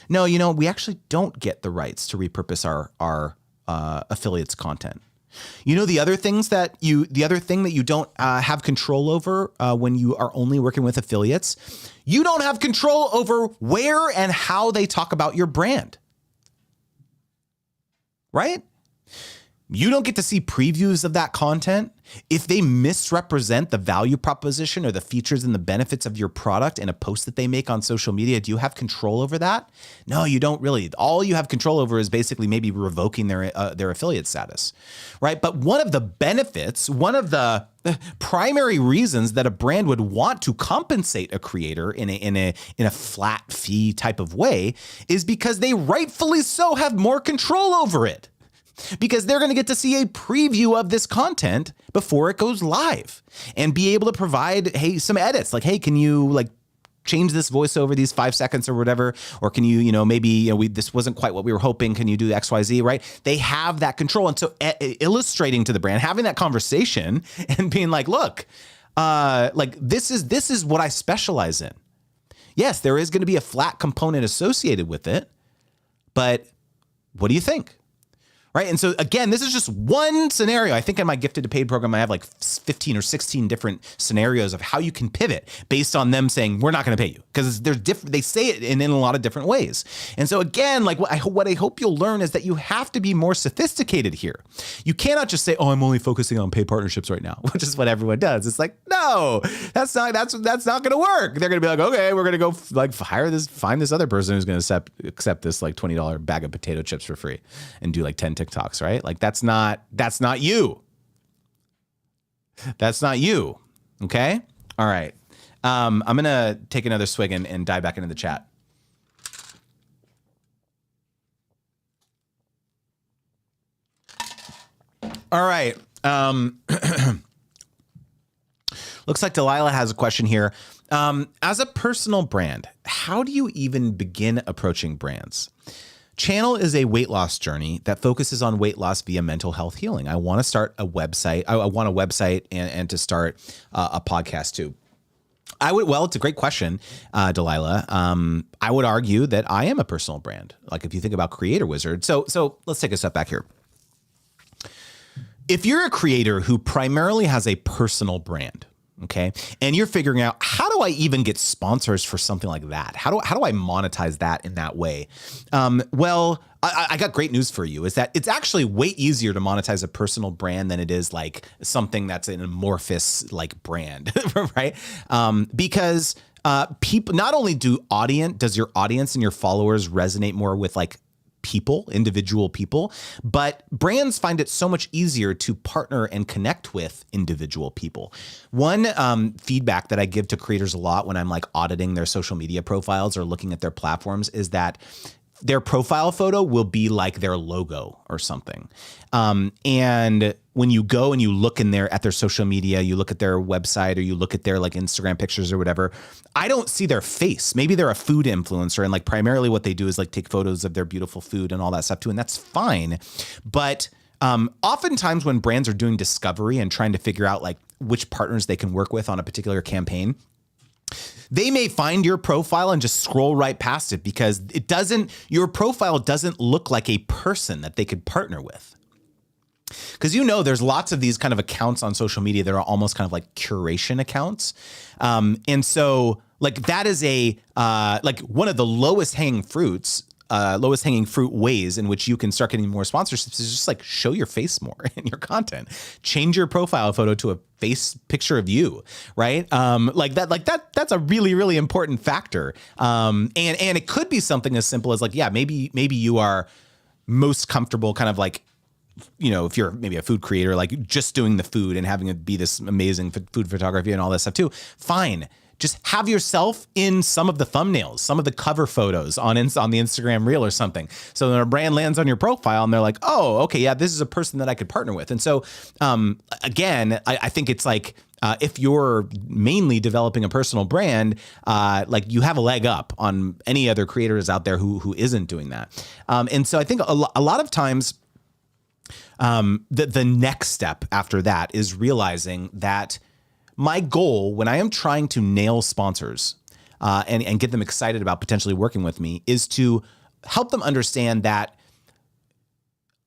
no, we actually don't get the rights to repurpose our affiliates content. The other thing that you don't have control over when you are only working with affiliates, you don't have control over where and how they talk about your brand, right? You don't get to see previews of that content. If they misrepresent the value proposition or the features and the benefits of your product in a post that they make on social media, do you have control over that? No, you don't really. All you have control over is basically maybe revoking their affiliate status, right? But one of the benefits, one of the primary reasons that a brand would want to compensate a creator in a flat fee type of way is because they rightfully so have more control over it. Because they're going to get to see a preview of this content before it goes live and be able to provide, hey, some edits. Like, hey, can you change this voiceover these 5 seconds or whatever? Or can you, maybe, this wasn't quite what we were hoping. Can you do X, Y, Z, right? They have that control. And so illustrating to the brand, having that conversation and being like, look, this is what I specialize in. Yes, there is going to be a flat component associated with it, but what do you think? Right. And so, again, this is just one scenario. I think in my gifted to paid program, I have 15 or 16 different scenarios of how you can pivot based on them saying, we're not going to pay you, because they're different. They say it in a lot of different ways. And so, again, what I hope you'll learn is that you have to be more sophisticated here. You cannot just say, oh, I'm only focusing on paid partnerships right now, which is what everyone does. It's like, no, that's not going to work. They're going to be like, okay, we're going to go find this other person who's going to accept this $20 bag of potato chips for free and do 10 TikToks, right? That's not you. That's not you. Okay. All right. I'm going to take another swig and dive back into the chat. All right. Looks like Delilah has a question here. As a personal brand, how do you even begin approaching brands? Channel is a weight loss journey that focuses on weight loss via mental health healing. I want to start a website. I want a website and to start a podcast too. It's a great question, Delilah. I would argue that I am a personal brand. If you think about Creator Wizard. So let's take a step back here. If you're a creator who primarily has a personal brand, okay, and you're figuring out, how do I even get sponsors for something like that? How do I monetize that in that way? Well, I got great news for you, is that it's actually way easier to monetize a personal brand than it is something that's an amorphous brand, right? Because people, not only does your audience and your followers resonate more with individual people, but brands find it so much easier to partner and connect with individual people. One feedback that I give to creators a lot when I'm auditing their social media profiles or looking at their platforms is that their profile photo will be their logo or something. And when you go and you look at their social media, you look at their website or you look at their Instagram pictures or whatever, I don't see their face. Maybe they're a food influencer and primarily what they do is take photos of their beautiful food and all that stuff too. And that's fine. But oftentimes when brands are doing discovery and trying to figure out which partners they can work with on a particular campaign, they may find your profile and just scroll right past it because your profile doesn't look like a person that they could partner with. Because there's lots of these kind of accounts on social media that are almost kind of curation accounts. And so that is one of the lowest hanging fruit ways in which you can start getting more sponsorships is just show your face more in your content. Change your profile photo to a face picture of you, right? That's a really, really important factor. And it could be something as simple as maybe you are most comfortable kind of if you're maybe a food creator, just doing the food and having it be this amazing food photography and all that stuff too. Fine. Just have yourself in some of the thumbnails, some of the cover photos on the Instagram reel or something. So when a brand lands on your profile and they're like, oh, okay, yeah, this is a person that I could partner with. And so, again, I think it's if you're mainly developing a personal brand, you have a leg up on any other creators out there who isn't doing that. And so I think a lot of times, The next step after that is realizing that my goal when I am trying to nail sponsors and get them excited about potentially working with me is to help them understand that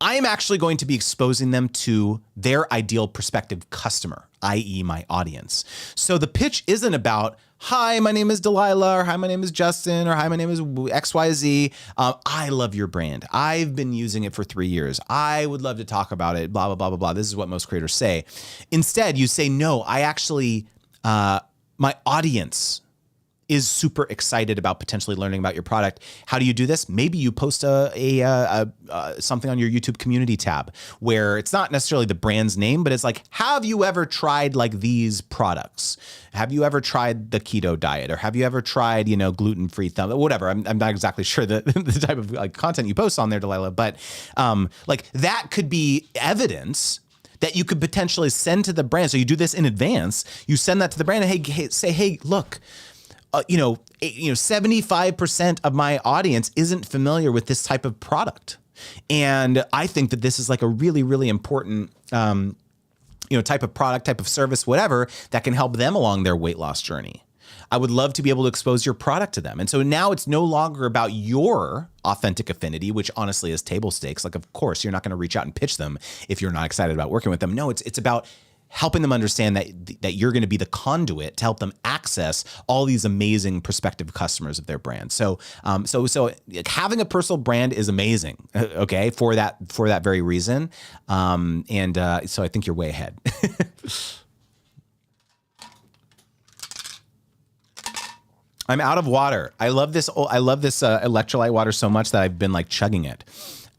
I am actually going to be exposing them to their ideal prospective customer, i.e. my audience. So the pitch isn't about, hi, my name is Delilah, or hi, my name is Justin, or hi, my name is XYZ. I love your brand. I've been using it for 3 years. I would love to talk about it, blah, blah, blah, blah, blah. This is what most creators say. Instead, you say, no, I actually, my audience is super excited about potentially learning about your product. How do you do this? Maybe you post something on your YouTube community tab where it's not necessarily the brand's name, but it's like, have you ever tried like these products? Have you ever tried the keto diet? Or have you ever tried, gluten-free whatever. I'm not exactly sure the type of like content you post on there, Delilah, but like that could be evidence that you could potentially send to the brand. So you do this in advance. You send that to the brand and say, hey, look, 75% of my audience isn't familiar with this type of product. And I think that this is like a really, really important, type of product, type of service, whatever, that can help them along their weight loss journey. I would love to be able to expose your product to them. And so now it's no longer about your authentic affinity, which honestly is table stakes. Like, of course, you're not going to reach out and pitch them if you're not excited about working with them. No, it's about helping them understand that you're going to be the conduit to help them access all these amazing prospective customers of their brand. So having a personal brand is amazing. Okay, for that very reason. So I think you're way ahead. I'm out of water. I love this electrolyte water so much that I've been like chugging it.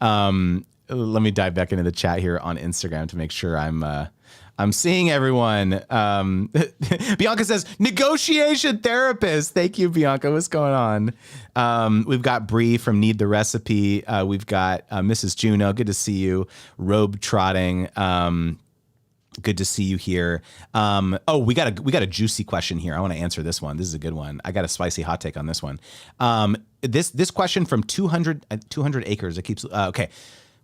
Let me dive back into the chat here on Instagram to make sure I'm seeing everyone. Bianca says, negotiation therapist. Thank you, Bianca. What's going on? We've got Bree from Need the Recipe. We've got Mrs. Juno. Good to see you. Robe Trotting. Good to see you here. We got a juicy question here. I want to answer this one. This is a good one. I got a spicy hot take on this one. This question from 200 acres. It keeps okay.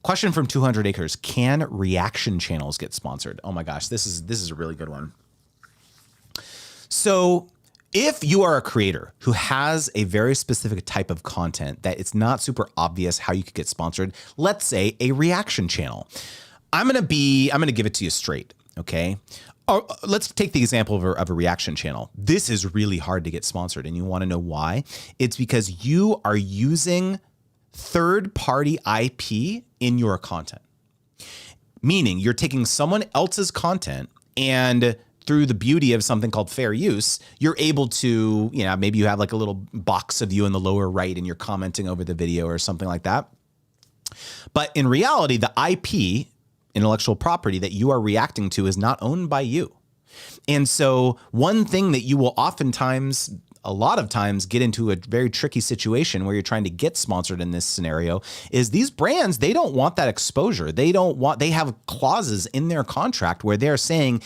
Question from 200 acres. Can reaction channels get sponsored? Oh my gosh, this is a really good one. So if you are a creator who has a very specific type of content that it's not super obvious how you could get sponsored, let's say a reaction channel. I'm going to give it to you straight. Okay. Let's take the example of a reaction channel. This is really hard to get sponsored. And you want to know why? It's because you are using third-party IP in your content. Meaning you're taking someone else's content and through the beauty of something called fair use, you're able to, maybe you have like a little box of you in the lower right and you're commenting over the video or something like that. But in reality, the IP, intellectual property that you are reacting to is not owned by you. And so one thing that you will oftentimes, a lot of times, get into a very tricky situation where you're trying to get sponsored in this scenario is these brands, they don't want that exposure. They have clauses in their contract where they're saying,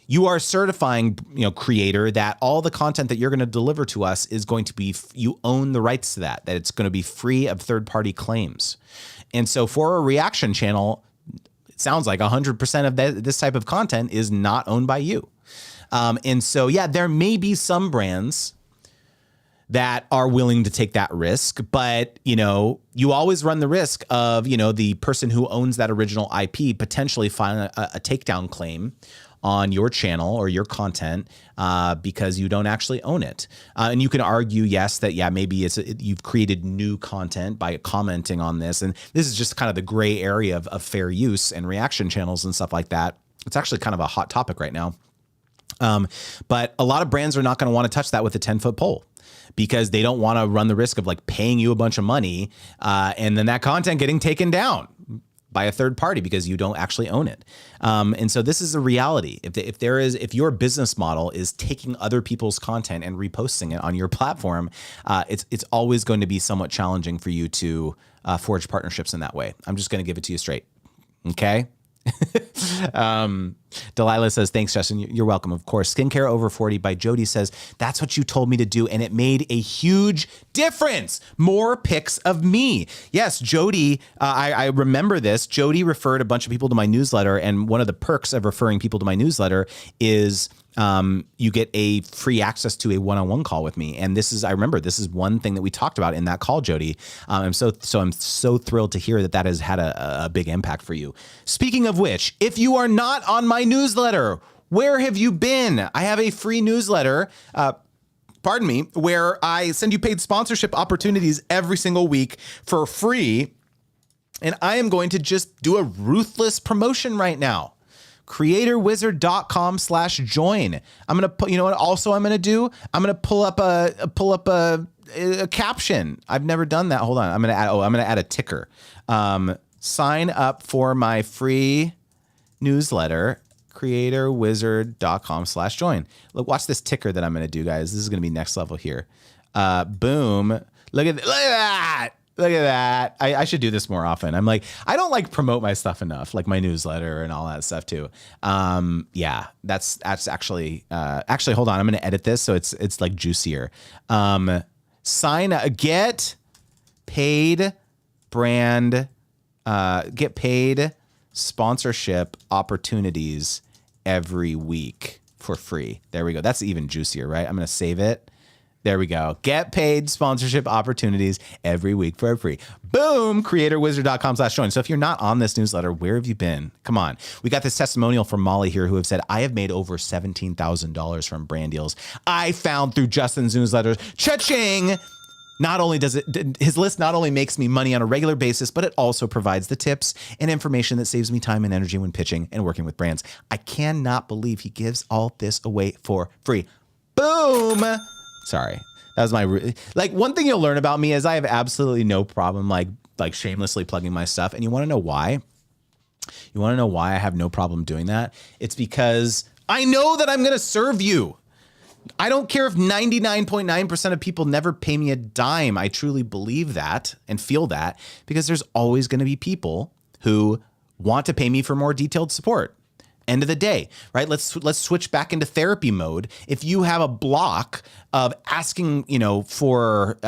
you are certifying, creator, that all the content that you're going to deliver to us is going to be, you own the rights to that it's going to be free of third-party claims. And so for a reaction channel, it sounds like 100% of this type of content is not owned by you. And so, yeah, there may be some brands that are willing to take that risk, but you always run the risk of, the person who owns that original IP potentially filing a takedown claim on your channel or your content because you don't actually own it. And you can argue, yes, that, maybe you've created new content by commenting on this. And this is just kind of the gray area of fair use and reaction channels and stuff like that. It's actually kind of a hot topic right now. But a lot of brands are not going to want to touch that with a 10-foot pole because they don't want to run the risk of like paying you a bunch of money and then that content getting taken down by a third party because you don't actually own it. And so this is a reality. If your business model is taking other people's content and reposting it on your platform, it's always going to be somewhat challenging for you to forge partnerships in that way. I'm just going to give it to you straight. Okay. Delilah says, thanks, Justin. You're welcome, of course. Skincare Over 40 by Jody says, that's what you told me to do, and it made a huge difference. More pics of me. Yes, Jody, I remember this. Jody referred a bunch of people to my newsletter, and one of the perks of referring people to my newsletter is you get a free access to a one-on-one call with me. And I remember this is one thing that we talked about in that call, Jody. I'm so thrilled to hear that has had a big impact for you. Speaking of which, if you are not on my newsletter, where have you been? I have a free newsletter, where I send you paid sponsorship opportunities every single week for free. And I am going to just do a ruthless promotion right now. creatorwizard.com/join. I'm going to put, you know what also I'm going to do? I'm going to pull up a caption. I've never done that. Hold on. I'm going to add a ticker. Sign up for my free newsletter, creatorwizard.com/join. Look, watch this ticker that I'm going to do, guys. This is going to be next level here. Boom. Look at that. Look at that. I should do this more often. I don't like promote my stuff enough, like my newsletter and all that stuff too. Yeah, that's actually, hold on. I'm going to edit this so it's like juicier. Get paid sponsorship opportunities every week for free. There we go. That's even juicier, right? I'm going to save it. There we go. Get paid sponsorship opportunities every week for free. Boom. creatorwizard.com/join. So if you're not on this newsletter, where have you been? Come on. We got this testimonial from Molly here who have said, I have made over $17,000 from brand deals I found through Justin's newsletters. Cha-ching. Not only does his list not only makes me money on a regular basis, but it also provides the tips and information that saves me time and energy when pitching and working with brands. I cannot believe he gives all this away for free. Boom. Sorry. That was one thing you'll learn about me is I have absolutely no problem like shamelessly plugging my stuff. And you want to know why? You want to know why I have no problem doing that? It's because I know that I'm going to serve you. I don't care if 99.9% of people never pay me a dime. I truly believe that and feel that because there's always going to be people who want to pay me for more detailed support. End of the day, right? Let's switch back into therapy mode. If you have a block of asking, for,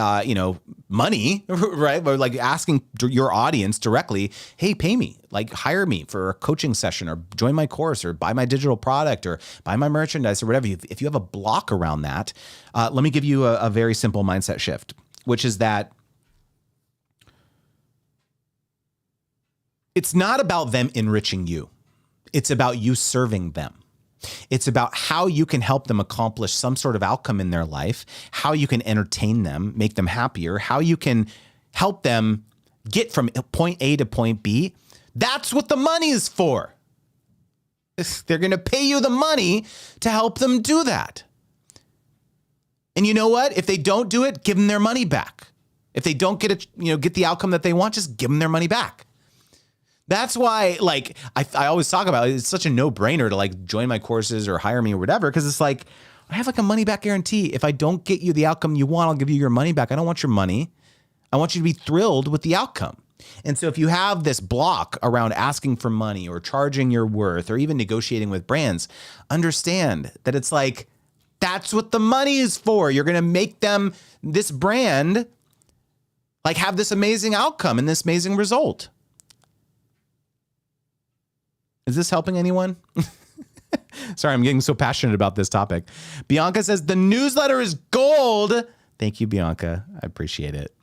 money, right? Or like asking your audience directly, hey, pay me, like hire me for a coaching session or join my course or buy my digital product or buy my merchandise or whatever. If you have a block around that, let me give you a very simple mindset shift, which is that it's not about them enriching you. It's about you serving them. It's about how you can help them accomplish some sort of outcome in their life, how you can entertain them, make them happier, how you can help them get from point A to point B. That's what the money is for. They're going to pay you the money to help them do that. And you know what? If they don't do it, give them their money back. If they don't get the outcome that they want, just give them their money back. That's why, I always talk about it. It's such a no-brainer to join my courses or hire me or whatever, because it's I have a money back guarantee. If I don't get you the outcome you want, I'll give you your money back. I don't want your money. I want you to be thrilled with the outcome. And so if you have this block around asking for money or charging your worth or even negotiating with brands, understand that it's that's what the money is for. You're going to make them, this brand, have this amazing outcome and this amazing result. Is this helping anyone? Sorry, I'm getting so passionate about this topic. Bianca says, the newsletter is gold. Thank you, Bianca. I appreciate it.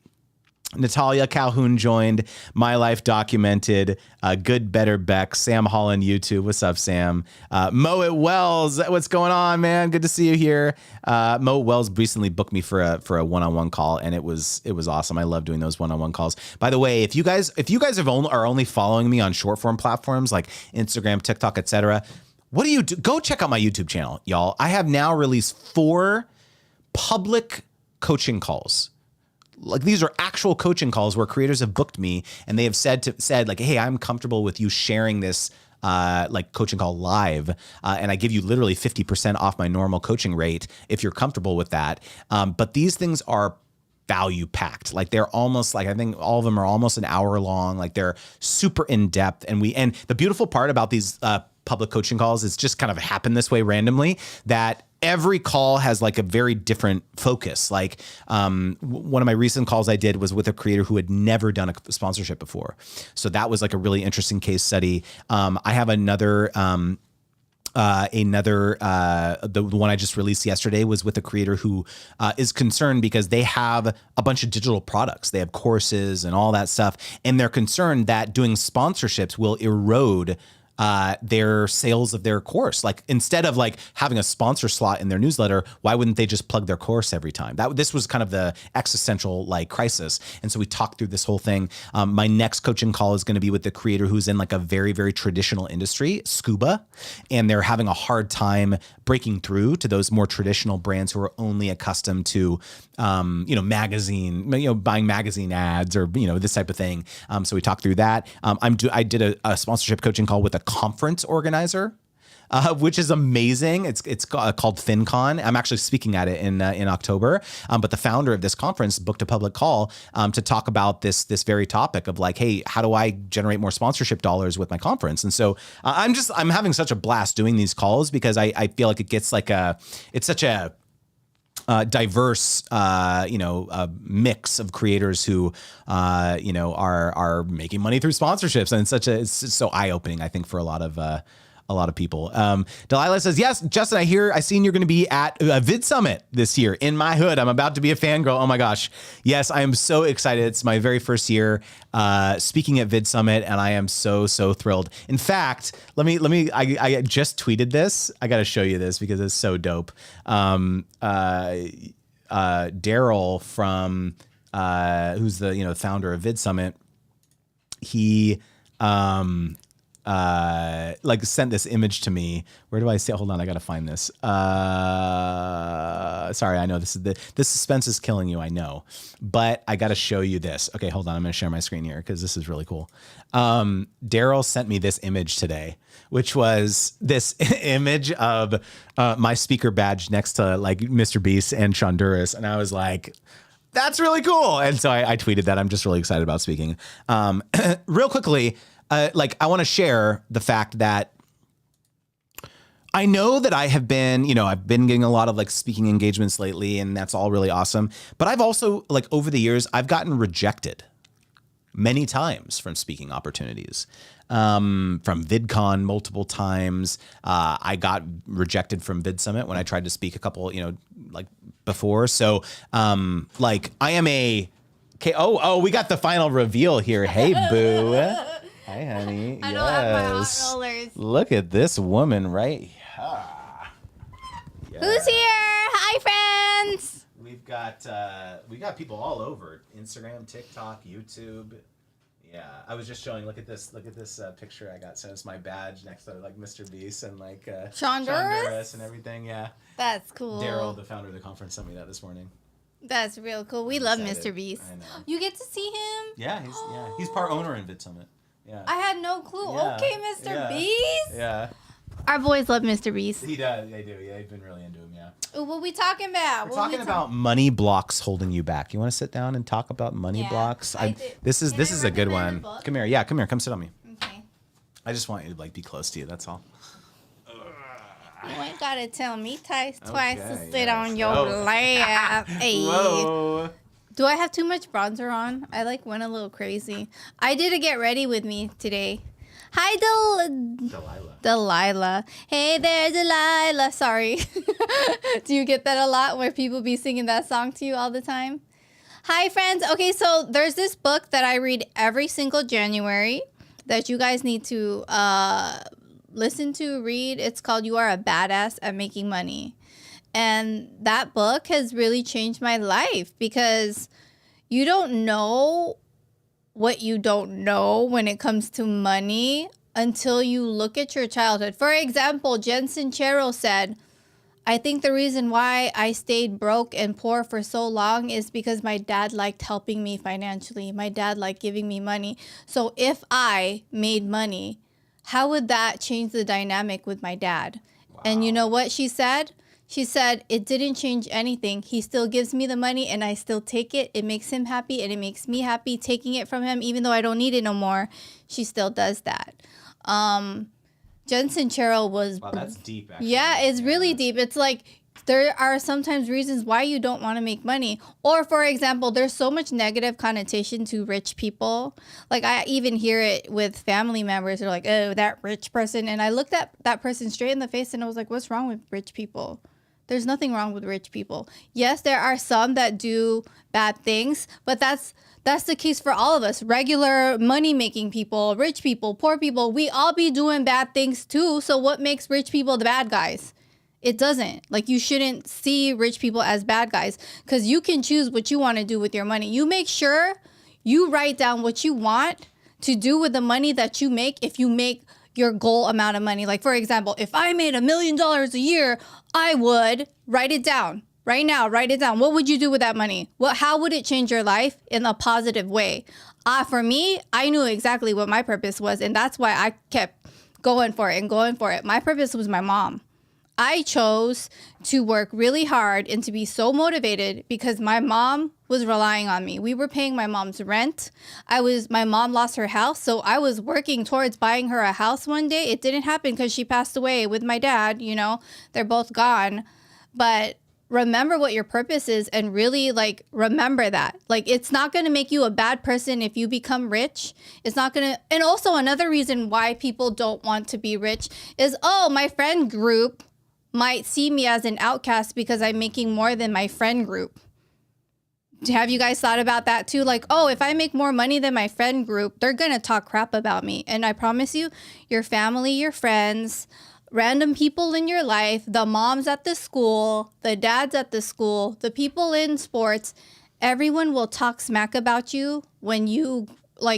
Natalia Calhoun joined. My Life Documented. Good, Better, Beck. Sam Holland, YouTube. What's up, Sam? Moet Wells. What's going on, man? Good to see you here. Moet Wells recently booked me for a one-on-one call, and it was awesome. I love doing those one-on-one calls. By the way, if you guys are only following me on short form platforms like Instagram, TikTok, etc., what do you do? Go check out my YouTube channel, y'all. I have now released 4 public coaching calls. These are actual coaching calls where creators have booked me and they have said, hey, I'm comfortable with you sharing this coaching call live. And I give you literally 50% off my normal coaching rate if you're comfortable with that. But these things are value packed. Like they're almost like, I think all of them are almost an hour long. Like they're super in depth. And the beautiful part about these public coaching calls is just kind of happened this way randomly, that every call has like a very different focus. Like one of my recent calls I did was with a creator who had never done a sponsorship before. So that was like a really interesting case study. I have another the one I just released yesterday was with a creator who is concerned because they have a bunch of digital products. They have courses and all that stuff. And they're concerned that doing sponsorships will erode their sales of their course. Like instead of like having a sponsor slot in their newsletter, why wouldn't they just plug their course every time? This was kind of the existential like crisis. And so we talked through this whole thing. My next coaching call is going to be with the creator who's in like a very, very traditional industry, scuba, and they're having a hard time breaking through to those more traditional brands who are only accustomed to, buying magazine ads or, this type of thing. So we talked through that. I did a sponsorship coaching call with a conference organizer, which is amazing. It's called FinCon. I'm actually speaking at it in October. But the founder of this conference booked a public call to talk about this very topic of like, hey, how do I generate more sponsorship dollars with my conference? And so I'm having such a blast doing these calls because I feel like it gets like it's such a diverse, mix of creators who, are making money through sponsorships, and it's so eye opening, I think, for a lot of people. Delilah says, yes, Justin, I seen you're going to be at Vid Summit this year in my hood. I'm about to be a fangirl. Oh my gosh. Yes, I am so excited. It's my very first year speaking at Vid Summit, and I am so thrilled. In fact, I just tweeted this. I got to show you this because it's so dope. Daryl from, who's the, founder of Vid Summit, he, sent this image to me. Where do I see? Hold on, I gotta find this. Sorry, I know this suspense is killing you, I know, but I gotta show you this. Okay, hold on, I'm gonna share my screen here because this is really cool. Daryl sent me this image today, which was this image of my speaker badge next to like Mr. Beast and Shonduras, and I was like, that's really cool. And so I tweeted that. I'm just really excited about speaking. Real quickly, I want to share the fact that I know that I have been, I've been getting a lot of like speaking engagements lately, and that's all really awesome. But I've also, like, over the years, I've gotten rejected many times from speaking opportunities, from VidCon multiple times. I got rejected from Vid Summit when I tried to speak a couple, before. So, I am okay. Oh, we got the final reveal here. Hey, boo. Hi, honey. I don't have my hot rollers. Look at this woman right here. Yes. Who's here? Hi, friends. We got people all over Instagram, TikTok, YouTube. Yeah, I was just showing. Look at this picture I got. So it's my badge next to like Mr. Beast and like Shonduras and everything. Yeah, that's cool. Daryl, the founder of the conference, sent me that this morning. That's real cool. We love Mr. Beast. I know. You get to see him? Yeah, he's part owner in Vid Summit. Yeah. I had no clue. Yeah. Okay, Mr. Beast. Yeah. Our boys love Mr. Beast. He does. They do. Yeah, they've been really into him. Yeah. Ooh, what we talking about? We're talking about money blocks holding you back. You want to sit down and talk about money blocks? This is a good one. Come here. Yeah, come here. Come sit on me. Okay. I just want you to be close to you. That's all. You ain't gotta tell me twice to sit on your lap. Hey. Whoa. Do I have too much bronzer on? I went a little crazy. I did a get ready with me today. Hi, Delilah. Hey there, Delilah. Sorry. Do you get that a lot where people be singing that song to you all the time? Hi, friends. Okay, so there's this book that I read every single January that you guys need to listen to, read. It's called You Are a Badass at Making Money. And that book has really changed my life because you don't know what you don't know when it comes to money until you look at your childhood. For example, Jen Sincero said, I think the reason why I stayed broke and poor for so long is because my dad liked helping me financially. My dad liked giving me money. So if I made money, how would that change the dynamic with my dad? Wow. And you know what she said? She said, it didn't change anything. He still gives me the money and I still take it. It makes him happy and it makes me happy taking it from him, even though I don't need it no more. She still does that. Jen Sincero was... Wow, that's deep, actually. Yeah, it's really deep. It's like there are sometimes reasons why you don't want to make money. Or, for example, there's so much negative connotation to rich people. Like, I even hear it with family members. They're like, oh, that rich person. And I looked at that person straight in the face and I was like, what's wrong with rich people? There's nothing wrong with rich people. Yes, there are some that do bad things, but that's the case for all of us. Regular money-making people, rich people, poor people, we all be doing bad things too. So what makes rich people the bad guys? It doesn't. Like, you shouldn't see rich people as bad guys because you can choose what you want to do with your money. You make sure you write down what you want to do with the money that you make if you make your goal amount of money. Like, for example, if I made $1 million a year, I would write it down. Right now, write it down. What would you do with that money? How would it change your life in a positive way? For me, I knew exactly what my purpose was, and that's why I kept going for it. My purpose was my mom. I chose to work really hard and to be so motivated because my mom was relying on me. We were paying my mom's rent. My mom lost her house, so I was working towards buying her a house one day. It didn't happen because she passed away with my dad, they're both gone. But remember what your purpose is and really remember that. It's not going to make you a bad person if you become rich. It's not going to. And also another reason why people don't want to be rich is, my friend group might see me as an outcast because I'm making more than my friend group. Have you guys thought about that too? If I make more money than my friend group, they're going to talk crap about me. And I promise you, your family, your friends, random people in your life, the moms at the school, the dads at the school, the people in sports, everyone will talk smack about you when you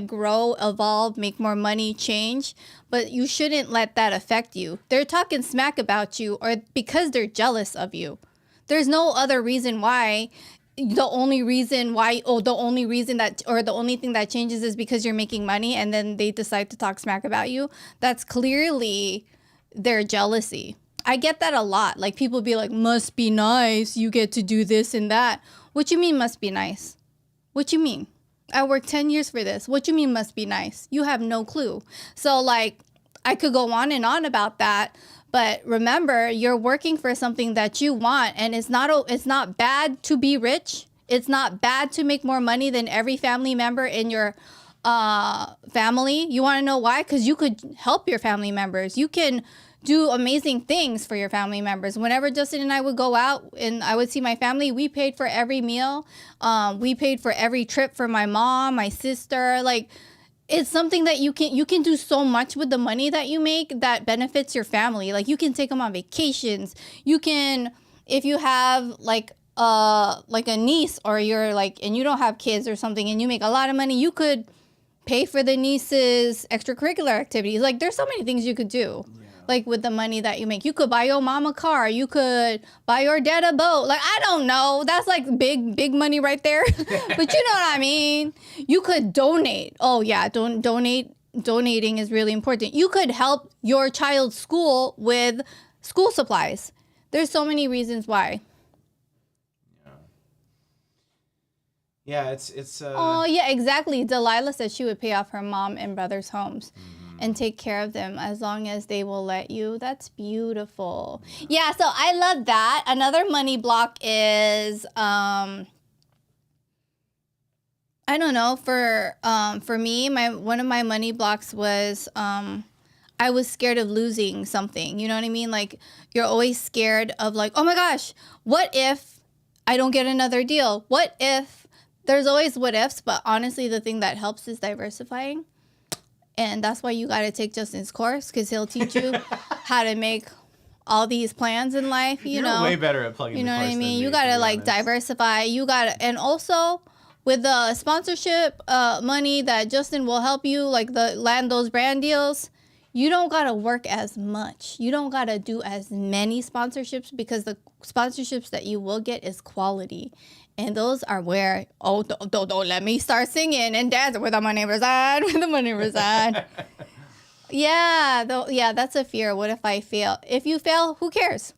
grow, evolve, make more money, change. But you shouldn't let that affect you. They're talking smack about you or because they're jealous of you. There's no other reason why. The only thing that changes is because you're making money and then they decide to talk smack about you. That's clearly their jealousy. I get that a lot. People be like, must be nice. You get to do this and that. What you mean must be nice? What you mean? I worked 10 years for this. What you mean must be nice? You have no clue. So I could go on and on about that. But remember, you're working for something that you want. And it's not bad to be rich. It's not bad to make more money than every family member in your family. You want to know why? Because you could help your family members. You can do amazing things for your family members. Whenever Justin and I would go out and I would see my family, we paid for every meal. We paid for every trip for my mom, my sister. It's something that you can do so much with the money that you make that benefits your family. You can take them on vacations. You can, if you have a niece or you're and you don't have kids or something and you make a lot of money, you could pay for the niece's extracurricular activities. There's so many things you could do. Yeah. With the money that you make. You could buy your mom a car. You could buy your dad a boat. I don't know. That's big money right there. But you know what I mean? You could donate. Oh, yeah. Donating is really important. You could help your child's school with school supplies. There's so many reasons why. Yeah, it's Oh, yeah, exactly. Delilah said she would pay off her mom and brother's homes. And take care of them as long as they will let you. That's beautiful. Yeah, so I love that. Another money block is I don't know, for me, one of my money blocks was I was scared of losing something. You know what I mean? You're always scared of oh my gosh, what if I don't get another deal? What if? There's always what ifs, but honestly the thing that helps is diversifying. And that's why you got to take Justin's course, because he'll teach you how to make all these plans in life. You're way better at plugging. You know what I mean? You got to diversify. You got to, and also with the sponsorship money that Justin will help you, land those brand deals. You don't got to work as much. You don't got to do as many sponsorships because the sponsorships that you will get is quality. And those are where, don't let me start singing and dancing where the money reside, where the money reside. Yeah, that's a fear. What if I fail? If you fail, who cares?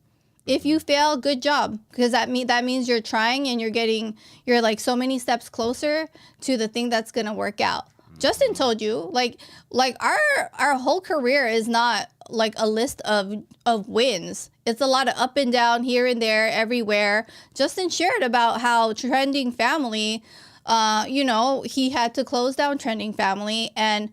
If you fail, good job, because that means you're trying and you're like so many steps closer to the thing that's gonna work out. Justin told you, like our whole career is not like a list of wins. It's a lot of up and down, here and there, everywhere. Justin shared about how Trending Family, he had to close down Trending Family, and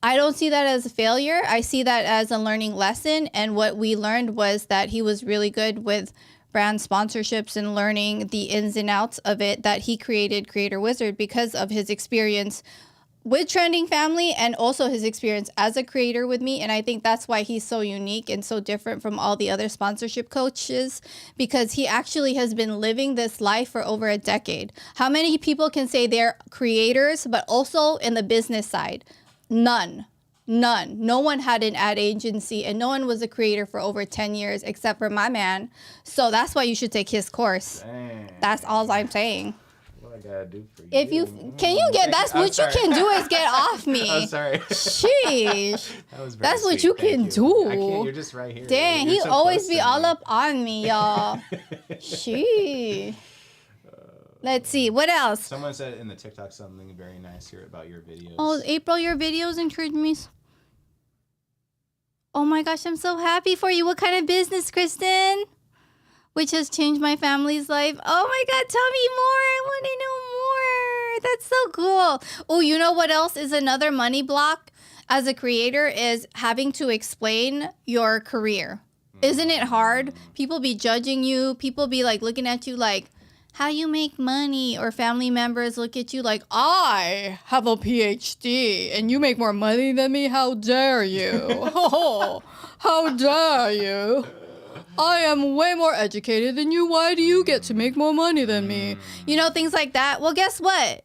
I don't see that as a failure. I see that as a learning lesson. And what we learned was that he was really good with brand sponsorships and learning the ins and outs of it, that he created Creator Wizard because of his experience with Trending Family and also his experience as a creator with me. And I think that's why he's so unique and so different from all the other sponsorship coaches, because he actually has been living this life for over a decade. How many people can say they're creators, but also in the business side? None. No one had an ad agency, and no one was a creator for over 10 years except for my man. So that's why you should take his course. Dang. That's all I'm saying. What I gotta do for if you that's what you can do is get off me. I'm sorry. Sheesh. That's what you can do. I can't, you're just right here. Dang, he always be all up on me, y'all. Sheesh. Let's see. What else? Someone said in the TikTok something very nice here about your videos. Oh, April, your videos encouraged me. Oh my gosh, I'm so happy for you. What kind of business, Kristen? Which has changed my family's life. Oh my God, tell me more. I want to know more. That's so cool. Oh, you know what else is another money block as a creator is having to explain your career. Isn't it hard? People be judging you. People be like looking at you like, how you make money, or family members look at you like, I have a PhD and you make more money than me. How dare you? Oh, how dare you? I am way more educated than you. Why do you get to make more money than me? You know, things like that. Well, guess what?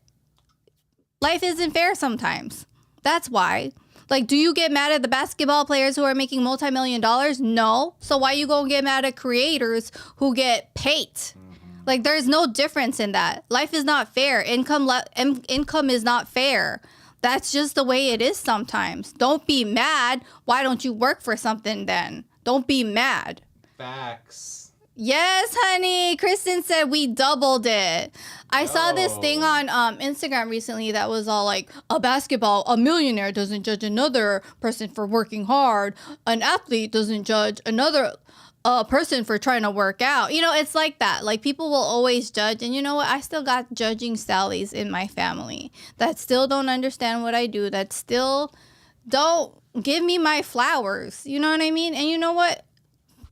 Life isn't fair sometimes. That's why. Like, do you get mad at the basketball players who are making multi-million dollars? No. So why you gonna get mad at creators who get paid? Like, there's no difference in that. Life is not fair. Income is not fair. That's just the way it is sometimes. Don't be mad. Why don't you work for something then? Don't be mad. Facts. Yes, honey. Kristen said we doubled it. I saw this thing on Instagram recently that was all like, a millionaire doesn't judge another person for working hard. An athlete doesn't judge another person for trying to work out. You know, it's like that. Like, people will always judge. And you know what? I still got judging Sallys in my family that still don't understand what I do, that still don't give me my flowers. You know what I mean? And you know what?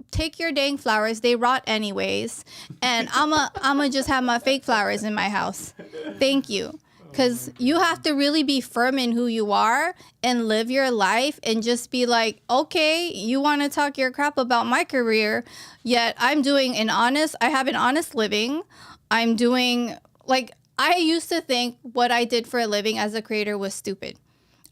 Take your dang flowers. They rot anyways. And I'ma just have my fake flowers in my house. Thank you. Because you have to really be firm in who you are and live your life and just be like, okay, you want to talk your crap about my career, yet I have an honest living. I'm doing, like, I used to think what I did for a living as a creator was stupid.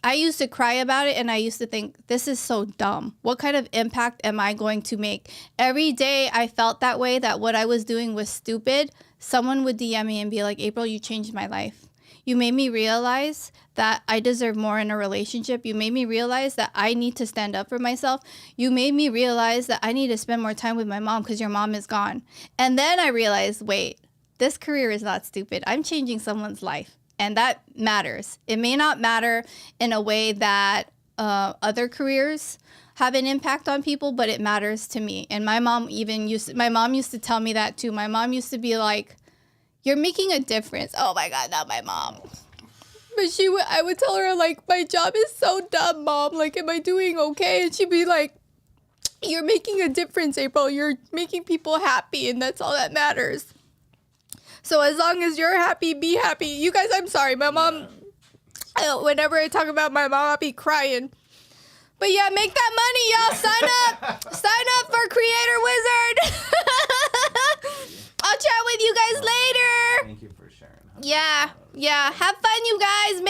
I used to cry about it, and I used to think, this is so dumb. What kind of impact am I going to make? Every day I felt that way, that what I was doing was stupid. Someone would DM me and be like, April, you changed my life. You made me realize that I deserve more in a relationship. You made me realize that I need to stand up for myself. You made me realize that I need to spend more time with my mom because your mom is gone. And then I realized, wait, this career is not stupid. I'm changing someone's life. And that matters. It may not matter in a way that other careers have an impact on people, but it matters to me. And my mom used to tell me that too. My mom used to be like, you're making a difference. Oh my God, not my mom. But I would tell her, like, my job is so dumb, Mom. Like, am I doing okay? And she'd be like, you're making a difference, April. You're making people happy, and that's all that matters. So as long as you're happy, be happy. You guys, I'm sorry. My mom, whenever I talk about my mom, I'll be crying. But yeah, make that money, y'all. Sign up. Sign up for Creator Wizard. I'll chat with you guys later. Thank you for sharing. Yeah. Have fun, you guys.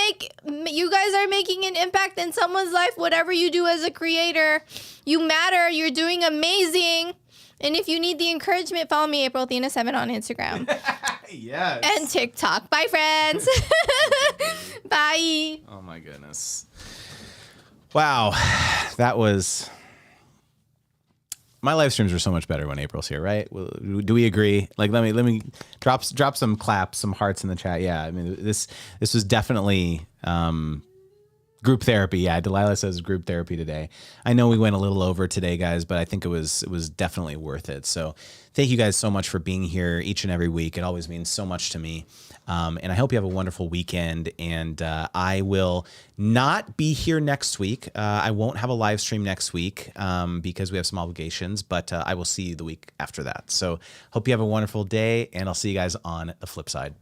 You guys are making an impact in someone's life. Whatever you do as a creator, you matter. You're doing amazing. And if you need the encouragement, follow me, April Athena 7 on Instagram. Yes. And TikTok. Bye, friends. Bye. Oh my goodness. Wow. That was My live streams are so much better when April's here, right? Do we agree? Like, let me drop some claps, some hearts in the chat. Yeah, I mean, this was definitely group therapy. Yeah, Delilah says group therapy today. I know we went a little over today, guys, but I think it was definitely worth it. So thank you guys so much for being here each and every week. It always means so much to me. And I hope you have a wonderful weekend. And I will not be here next week. I won't have a live stream next week because we have some obligations, but I will see you the week after that. So hope you have a wonderful day, and I'll see you guys on the flip side.